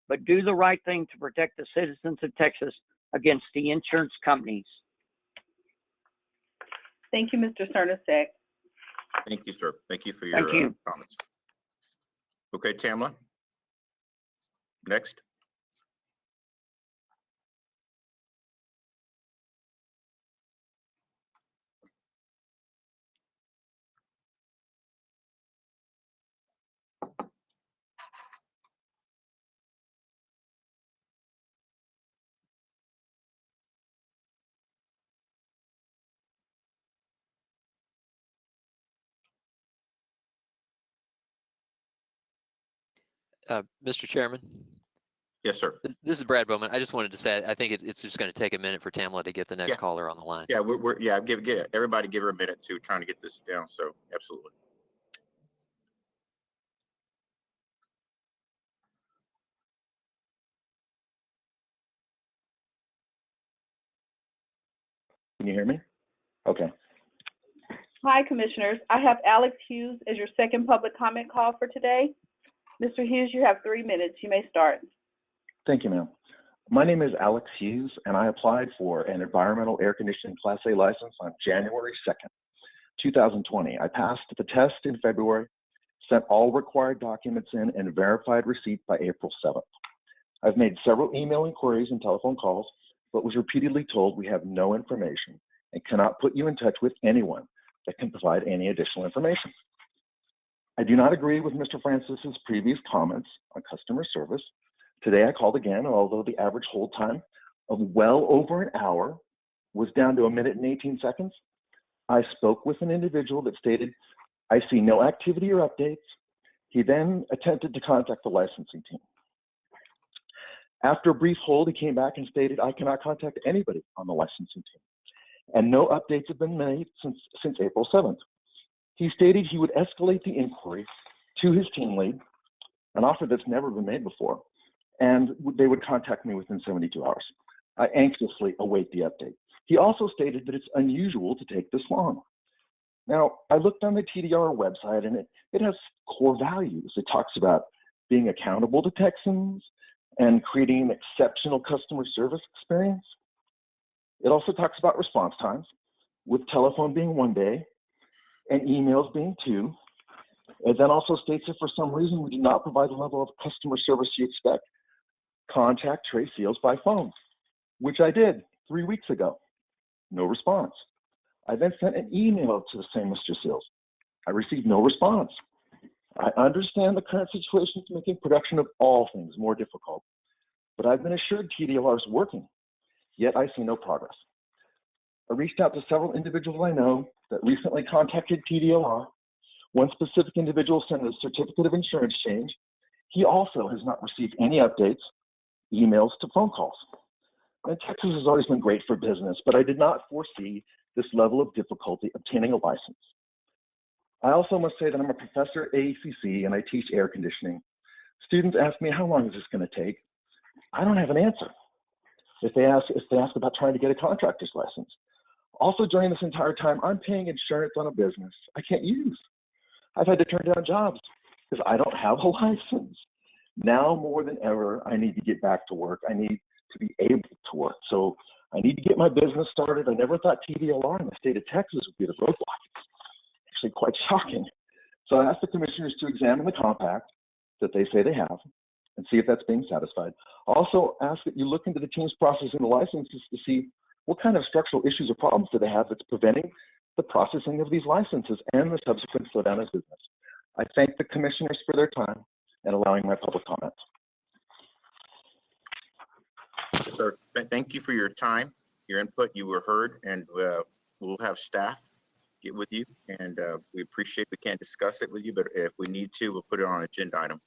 but do the right thing to protect the citizens of Texas against the insurance companies. Thank you, Mr. Cernusek. Thank you, sir. Thank you for Thank your you. comments. Okay, Tamla. Next. Mr. Chairman, Yes, sir. this is Brad Bowman. I just wanted to say, I think it's just going to take a minute for Tamla to get the next Yeah. caller on the line. Yeah, yeah, give everybody give her a minute too, trying to get this down. So absolutely. Can you hear me? Okay. Hi, Commissioners. I have Alex Hughes as your second public comment call for today. Mr. Hughes, you have 3 minutes. You may start. Thank you, ma'am. My name is Alex Hughes, and I applied for an environmental air conditioning Class A license on January 2nd, 2020. I passed the test in February, sent all required documents in, and verified receipt by April 7th. I've made several email inquiries and telephone calls, but was repeatedly told we have no information and cannot put you in touch with anyone that can provide any additional information. I do not agree with Mr. Francis's previous comments on customer service. Today I called again, although the average hold time of well over an hour was down to 1 minute and 18 seconds. I spoke with an individual that stated, I see no activity or updates. He then attempted to contact the licensing team. After a brief hold, he came back and stated, I cannot contact anybody on the licensing team, and no updates have been made since April 7th. He stated he would escalate the inquiry to his team lead, an offer that's never been made before, and they would contact me within 72 hours. I anxiously await the update. He also stated that it's unusual to take this long. Now, I looked on the TDR website, and it has core values. It talks about being accountable to Texans and creating an exceptional customer service experience. It also talks about response times, with telephone being 1 day and emails being 2. It then also states that for some reason we do not provide the level of customer service you expect, contact Trey Seals by phone, which I did 3 weeks ago. No response. I then sent an email to the same Mr. Seals. I received no response. I understand the current situation is making production of all things more difficult, but I've been assured TDLR is working, yet I see no progress. I reached out to several individuals I know that recently contacted TDLR. One specific individual sent a certificate of insurance change. He also has not received any updates, emails to phone calls. And Texas has always been great for business, but I did not foresee this level of difficulty obtaining a license. I also must say that I'm a professor at AECC and I teach air conditioning. Students ask me, how long is this going to take? I don't have an answer. If they ask about trying to get a contractor's license. Also, during this entire time, I'm paying insurance on a business I can't use. I've had to turn down jobs because I don't have a license. Now more than ever, I need to get back to work. I need to be able to work. So I need to get my business started. I never thought TDLR in the state of Texas would be the roadblock. It's actually quite shocking. So I asked the commissioners to examine the compact that they say they have and see if that's being satisfied. Also ask that you look into the team's processing the licenses to see what kind of structural issues or problems do they have that's preventing the processing of these licenses and the subsequent slowdown of business. I thank the commissioners for their time and allowing my public comments. Sir, thank you for your time, your input. You were heard, and we'll have staff get with you, and we appreciate we can't discuss it with you, but if we need to, we'll put it on an agenda item.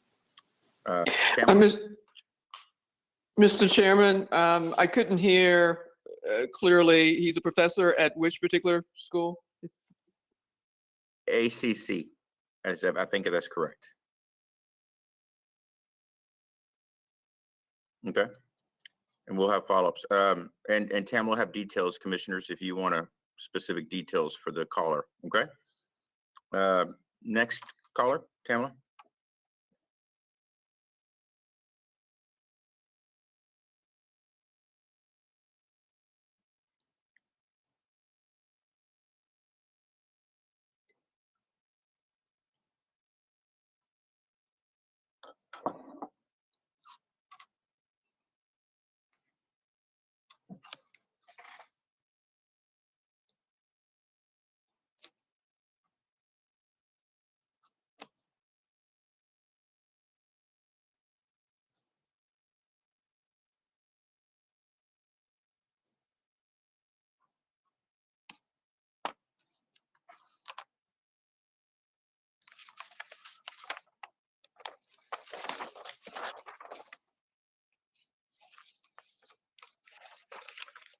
Mr. Chairman, I couldn't hear clearly. He's a professor at which particular school? ACC, as I think that's correct. Okay. And we'll have follow-ups. And Tam will have details, commissioners, if you want specific details for the caller, okay? Next caller, Tamla.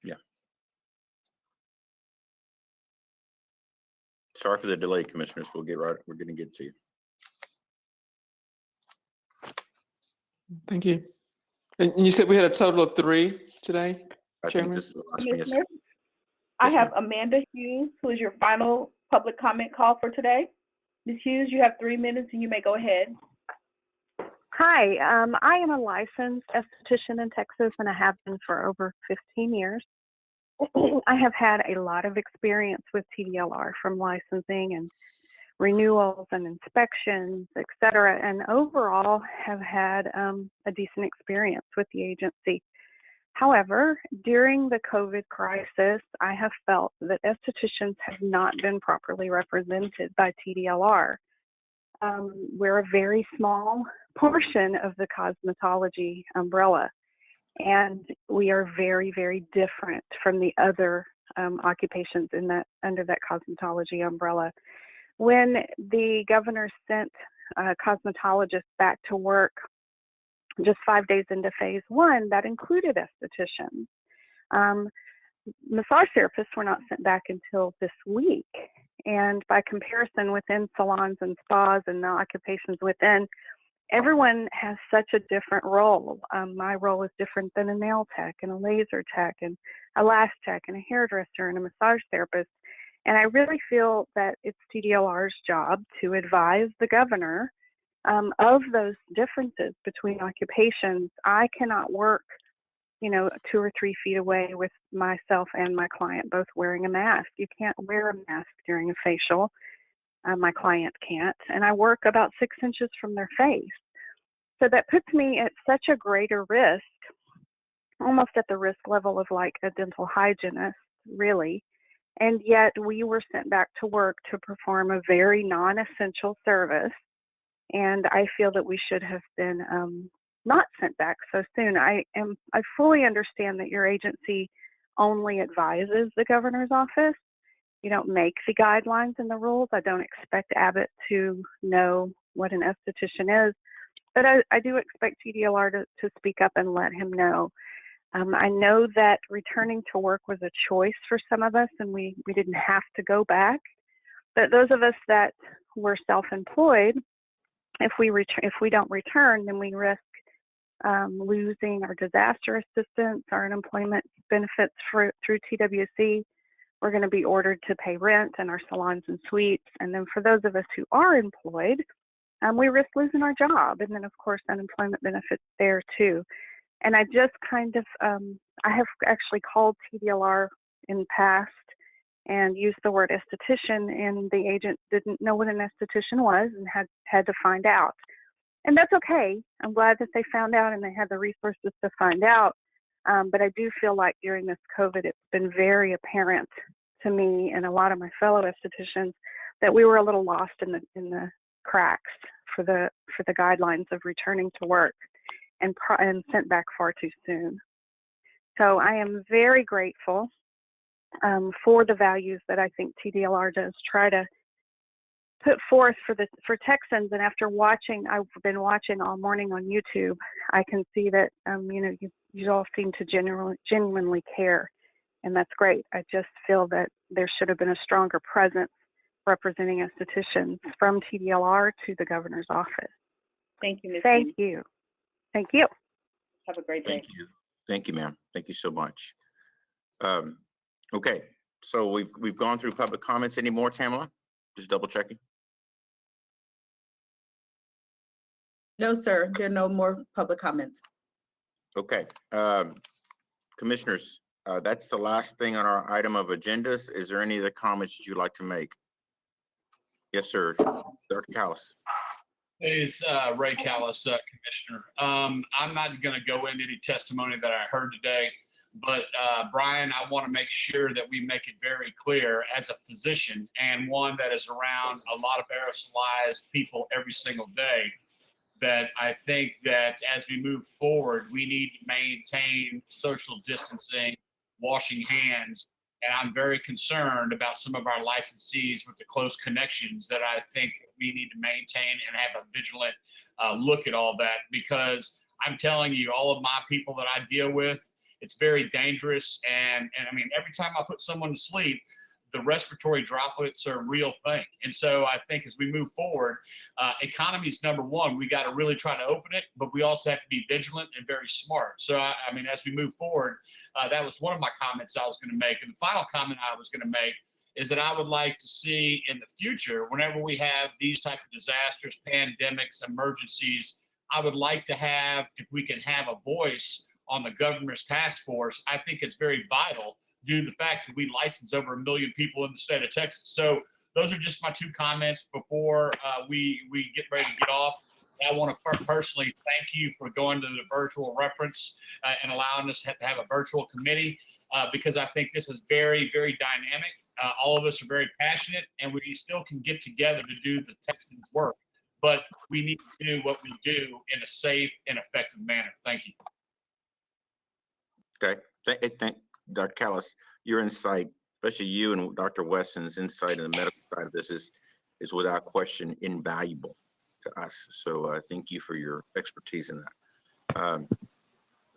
Yeah. Sorry for the delay, commissioners. We're going to get to you. Thank you. And you said we had a total of 3 today, I Chairman? think this is the last one. Yes. Commissioners, I Yes, have Amanda Hughes, who is your final public comment call for today. Ms. Hughes, you have 3 minutes and you may go ahead. Hi, I am a licensed esthetician in Texas and I have been for over 15 years. I have had a lot of experience with TDLR from licensing and renewals and inspections, et cetera, and overall have had a decent experience with the agency. However, during the COVID crisis, I have felt that estheticians have not been properly represented by TDLR. We're a very small portion of the cosmetology umbrella, and we are very, very different from the other occupations in that under that cosmetology umbrella. When the governor sent cosmetologists back to work just 5 days into phase 1, that included estheticians. Massage therapists were not sent back until this week. And by comparison, within salons and spas and the occupations within, everyone has such a different role. My role is different than a nail tech and a laser tech and a lash tech and a hairdresser and a massage therapist. And I really feel that it's TDLR's job to advise the governor of those differences between occupations. I cannot work, 2 or 3 feet away with myself and my client both wearing a mask. You can't wear a mask during a facial. My client can't. And I work about 6 inches from their face. So that puts me at such a greater risk, almost at the risk level of like a dental hygienist, really. And yet we were sent back to work to perform a very non-essential service. And I feel that we should have been not sent back so soon. I fully understand that your agency only advises the governor's office. You don't make the guidelines and the rules. I don't expect Abbott to know what an esthetician is, but I do expect TDLR to speak up and let him know. I know that returning to work was a choice for some of us, and we didn't have to go back. But those of us that were self-employed, if we don't return, then we risk losing our disaster assistance, our unemployment benefits through TWC. We're going to be ordered to pay rent and our salons and suites. And then for those of us who are employed, we risk losing our job. And then, of course, unemployment benefits there too. And I just kind of, I have actually called TDLR in the past and used the word esthetician, and the agent didn't know what an esthetician was and had to find out. And that's okay. I'm glad that they found out and they had the resources to find out. But I do feel like during this COVID, it's been very apparent to me and a lot of my fellow estheticians that we were a little lost in the cracks for the guidelines of returning to work and sent back far too soon. So I am very grateful for the values that I think TDLR does try to put forth for Texans. And after watching, I've been watching all morning on YouTube, I can see that you all seem to genuinely care, and that's great. I just feel that there should have been a stronger presence representing estheticians from TDLR to the governor's office. Thank you, Ms. Thank Hughes. you. Thank you. Have a great day. Thank you. Thank you, ma'am. Thank you so much. Okay, so we've gone through public comments. Any more, Tamala? Just double checking. No, sir. There are no more public comments. Okay, commissioners, that's the last thing on our item of agendas. Is there any other comments that you'd like to make? Yes, sir. Dr. Callis. It's Ray Callis, Commissioner. I'm not going to go into any testimony that I heard today, but Brian, I want to make sure that we make it very clear as a physician and one that is around a lot of aerosolized people every single day, that I think that as we move forward, we need to maintain social distancing, washing hands. And I'm very concerned about some of our licensees with the close connections that I think we need to maintain and have a vigilant look at all that, because I'm telling you, all of my people that I deal with, it's very dangerous. And I mean, every time I put someone to sleep, the respiratory droplets are a real thing. And so I think as we move forward, economy is number one. We got to really try to open it, but we also have to be vigilant and very smart. So, I mean, as we move forward, that was one of my comments I was going to make. And the final comment I was going to make is that I would like to see in the future, whenever we have these type of disasters, pandemics, emergencies, I would like to have, if we can have a voice on the governor's task force. I think it's very vital due to the fact that we license over 1 million people in the state of Texas. So those are just my 2 comments before we get ready to get off. I want to personally thank you for going to the virtual reference and allowing us to have a virtual committee because I think this is very, very dynamic. All of us are very passionate, and we still can get together to do the Texans work. But we need to do what we do in a safe and effective manner. Thank you. Okay, thank Dr. Callis, your insight, especially you and Dr. Wesson's insight in the medical side of this is without question invaluable to us. So thank you for your expertise in that.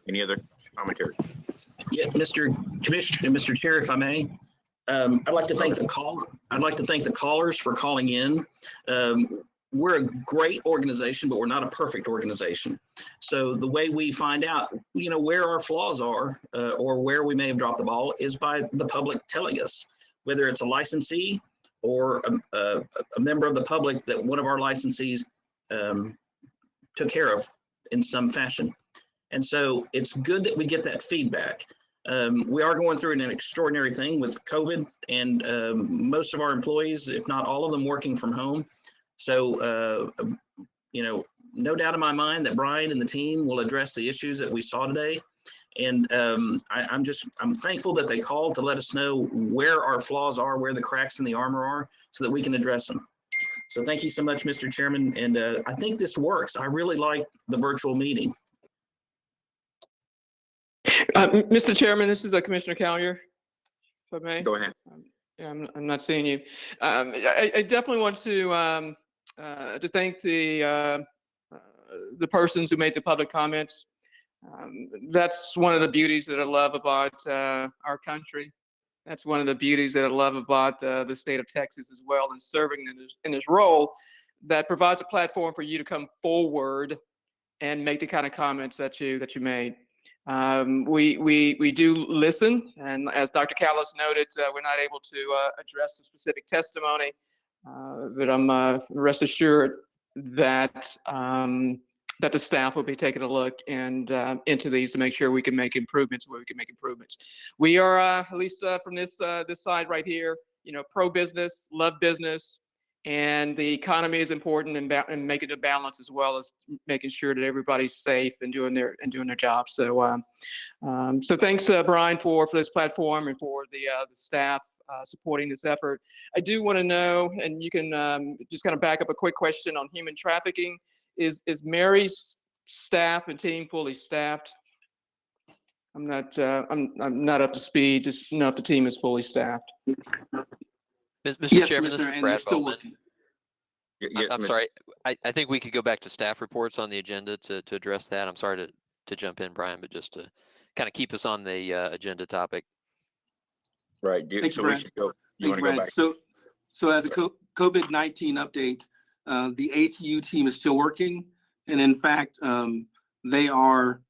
Any other commentary? Yeah, Mr. Commissioner, Mr. Chair, if I may, I'd like to thank the caller. I'd like to thank the callers for calling in. We're a great organization, but we're not a perfect organization. So the way we find out, where our flaws are or where we may have dropped the ball is by the public telling us, whether it's a licensee or a member of the public that one of our licensees took care of in some fashion. And so it's good that we get that feedback. We are going through an extraordinary thing with COVID and most of our employees, if not all of them, working from home. So, no doubt in my mind that Brian and the team will address the issues that we saw today. And I'm thankful that they called to let us know where our flaws are, where the cracks in the armor are, so that we can address them. So thank you so much, Mr. Chairman. And I think this works. I really like the virtual meeting. Mr. Chairman, this is Commissioner Collier, if I may. Go ahead. Yeah, I'm not seeing you. I definitely want to thank the persons who made the public comments. That's one of the beauties that I love about our country. That's one of the beauties that I love about the state of Texas as well, and serving in this role that provides a platform for you to come forward and make the kind of comments that you made. We do listen, and as Dr. Callis noted, we're not able to address the specific testimony, but I'm rest assured that that the staff will be taking a look and into these to make sure we can make improvements where we can make improvements. We are at least from this side right here, pro business, love business. And the economy is important, and making a balance as well as making sure that everybody's safe and doing their job. So, so thanks, Brian, for this platform and for the staff supporting this effort. I do want to know, and you can just kind of back up a quick question on human trafficking. Is Mary's staff and team fully staffed? I'm not up to speed. Just know if the team is fully staffed. Mr. Yes, Chairman, this is Brad Bowman. Yes, I'm sorry. I think we could go back to staff reports on the agenda to address that. I'm sorry to jump in, Brian, but just to kind of keep us on the agenda topic. Right. Thank So you, we Brad. should go. You Thank want you, to go Brad. back? So as a COVID-19 update, the ATU team is still working, and in fact, they are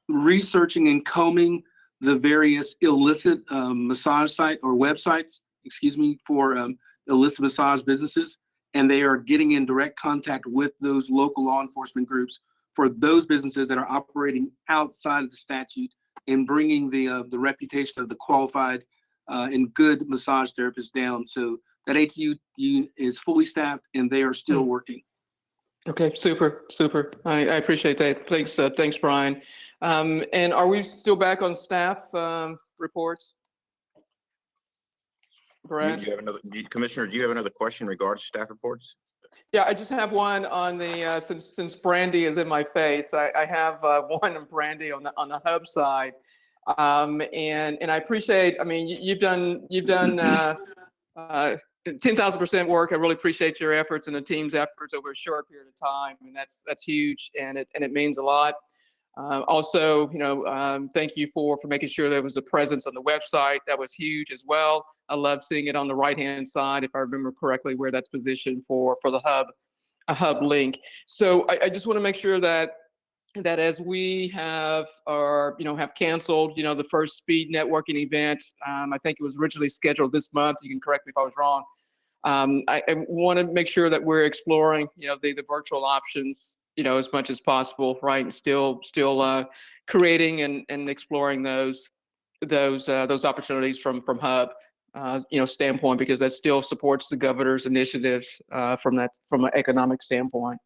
researching and combing the various illicit massage site or websites, excuse me, for illicit massage businesses. And they are getting in direct contact with those local law enforcement groups for those businesses that are operating outside of the statute and bringing the reputation of the qualified and good massage therapists down. So that ATU is fully staffed and they are still working. Okay, super. I appreciate that. Thanks, Brian. And are we still back on staff reports? Brad? Commissioner, do you have another question in regards to staff reports? Yeah, I just have one on the since Brandy is in my face, I have one on Brandy on the hub side, and I appreciate. I mean, you've done 10,000% work. I really appreciate your efforts and the team's efforts over a short period of time, and that's huge, and it means a lot. Also, thank you for making sure there was a presence on the website. That was huge as well. I love seeing it on the right-hand side, if I remember correctly, where that's positioned for the hub, a hub link. So I just want to make sure that as we have canceled, the first speed networking event, I think it was originally scheduled this month. You can correct me if I was wrong. I want to make sure that we're exploring, the virtual options, as much as possible, right? And still creating and exploring those opportunities from hub, standpoint, because that still supports the governor's initiatives from an economic standpoint.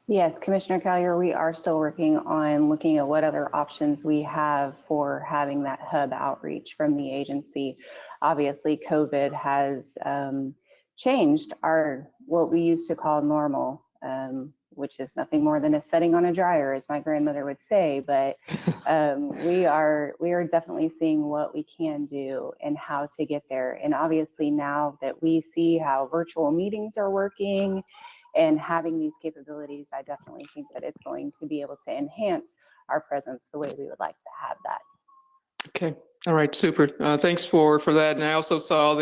Yes, Commissioner Collier, we are still working on looking at what other options we have for having that hub outreach from the agency. Obviously, COVID has changed what we used to call normal, which is nothing more than a setting on a dryer, as my grandmother would say. But we are definitely seeing what we can do and how to get there. And obviously, now that we see how virtual meetings are working and having these capabilities, I definitely think that it's going to be able to enhance our presence the way we would like to have that. Okay. All right. Super. Thanks for that. And I also saw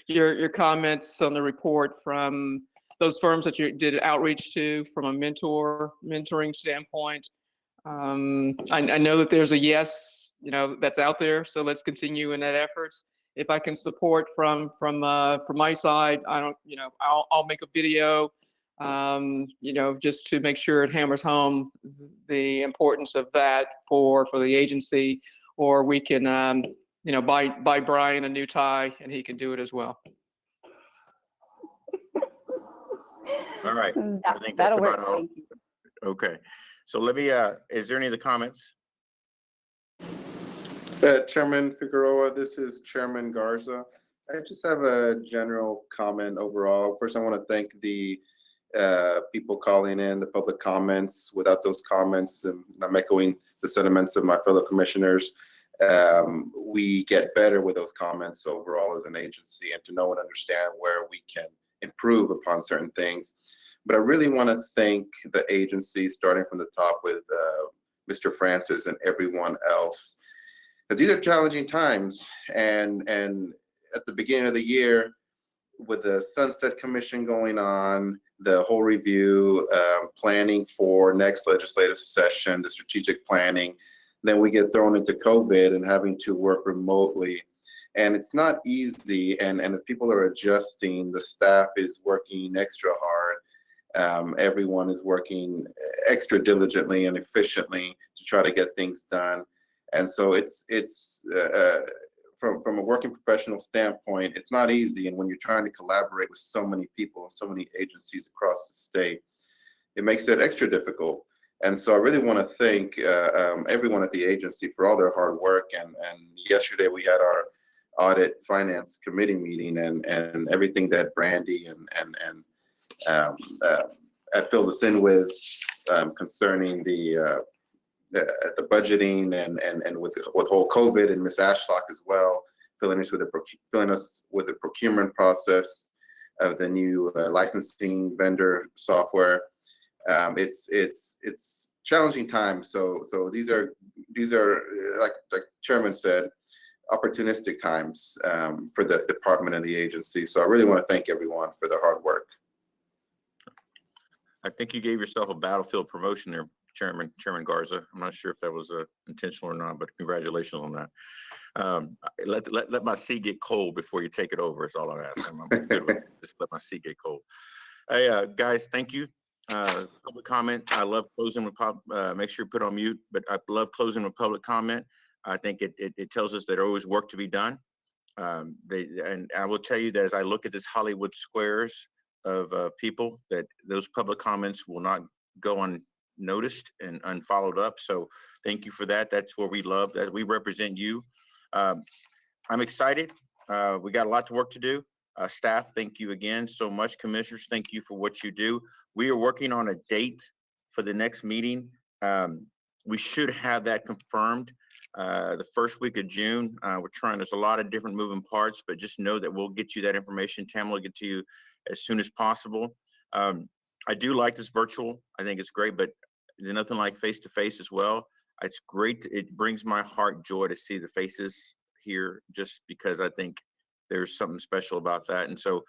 your comments on the report from those firms that you did outreach to from a mentoring standpoint. I know that there's a yes, that's out there. So let's continue in that effort. If I can support from my side, I'll make a video, just to make sure it hammers home the importance of that for the agency, or we can, buy Brian a new tie and he can do it as well. All right. I think that's about all. Thank you. Okay. So let me, is there any other comments? Chairman Figueroa, this is Chairman Garza. I just have a general comment overall. First, I want to thank the people calling in, the public comments. Without those comments, and I'm echoing the sentiments of my fellow commissioners, we get better with those comments overall as an agency, and to know and understand where we can improve upon certain things. But I really want to thank the agency, starting from the top with Mr. Francis and everyone else, because these are challenging times. And at the beginning of the year, with the Sunset Commission going on, the whole review, planning for next legislative session, the strategic planning, then we get thrown into COVID and having to work remotely. And it's not easy. And as people are adjusting, the staff is working extra hard. Everyone is working extra diligently and efficiently to try to get things done. And so it's from a working professional standpoint, it's not easy. And when you're trying to collaborate with so many people and so many agencies across the state, it makes it extra difficult. And so I really want to thank everyone at the agency for all their hard work. And yesterday we had our audit finance committee meeting, and everything that Brandy and filled us in with concerning the budgeting and with whole COVID, and Ms. Ashlock as well, filling us with the procurement process of the new licensing vendor software. It's challenging times. So these are like Chairman said, opportunistic times for the department and the agency. So I really want to thank everyone for their hard work. I think you gave yourself a battlefield promotion there, Chairman Garza. I'm not sure if that was intentional or not, but congratulations on that. Let my seat get cold before you take it over. Is all I'm asking. I'm good with it. Just let my seat get cold. Hey, guys, thank you. Public comment. I love closing with make sure you put on mute, but I love closing with public comment. I think it tells us that there always work to be done. And I will tell you that as I look at this Hollywood squares of people, that those public comments will not go unnoticed and unfollowed up. So thank you for that. That's what we love, that we represent you. I'm excited. We got a lot of work to do. Staff, thank you again so much. Commissioners, thank you for what you do. We are working on a date for the next meeting. We should have that confirmed the first week of June. We're trying, there's a lot of different moving parts, but just know that we'll get you that information. Tamara will get to you as soon as possible. I do like this virtual. I think it's great, but there's nothing like face-to-face as well. It's great. It brings my heart joy to see the faces here, just because I think there's something special about that. And so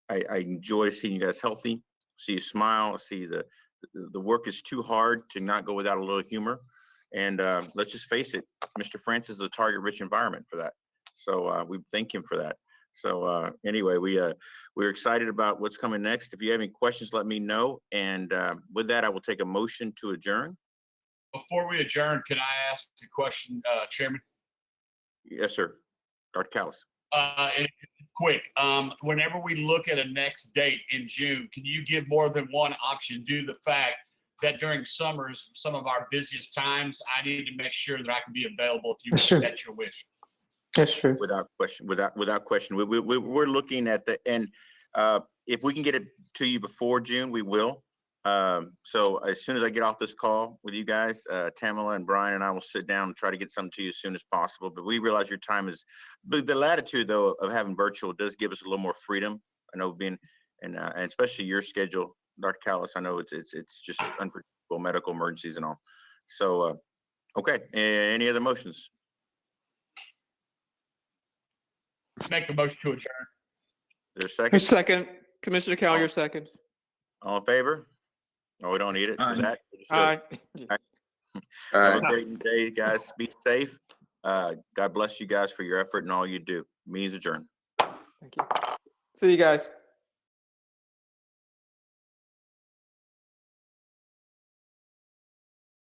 I enjoy seeing you guys healthy, see you smile, see the work is too hard to not go without a little humor. And let's just face it, Mr. Francis is a target-rich environment for that. So we thank him for that. So anyway, we're excited about what's coming next. If you have any questions, let me know. And with that, I will take a motion to adjourn. Before we adjourn, can I ask a question, Chairman? Yes, sir. Dr. Callis. And quick, whenever we look at a next date in June, can you give more than one option due to the fact that during summers, some of our busiest times, I need to make sure that I can be available if you that's your wish. That's true. Without question, without question. We're looking at the, and if we can get it to you before June, we will. So as soon as I get off this call with you guys, Tamala and Brian and I will sit down and try to get something to you as soon as possible. But we realize your time is, but the latitude though of having virtual does give us a little more freedom. I know being, and especially your schedule, Dr. Callis, I know it's just unpredictable medical emergencies and all. So, okay, any other motions? Make a motion to adjourn. Is there a second? Second, Commissioner Collier seconds. All in favor? No, we don't need it for that. Aye. Have a great day, guys. Be safe. God bless you guys for your effort and all you do. Means adjourned. Thank you. See you guys.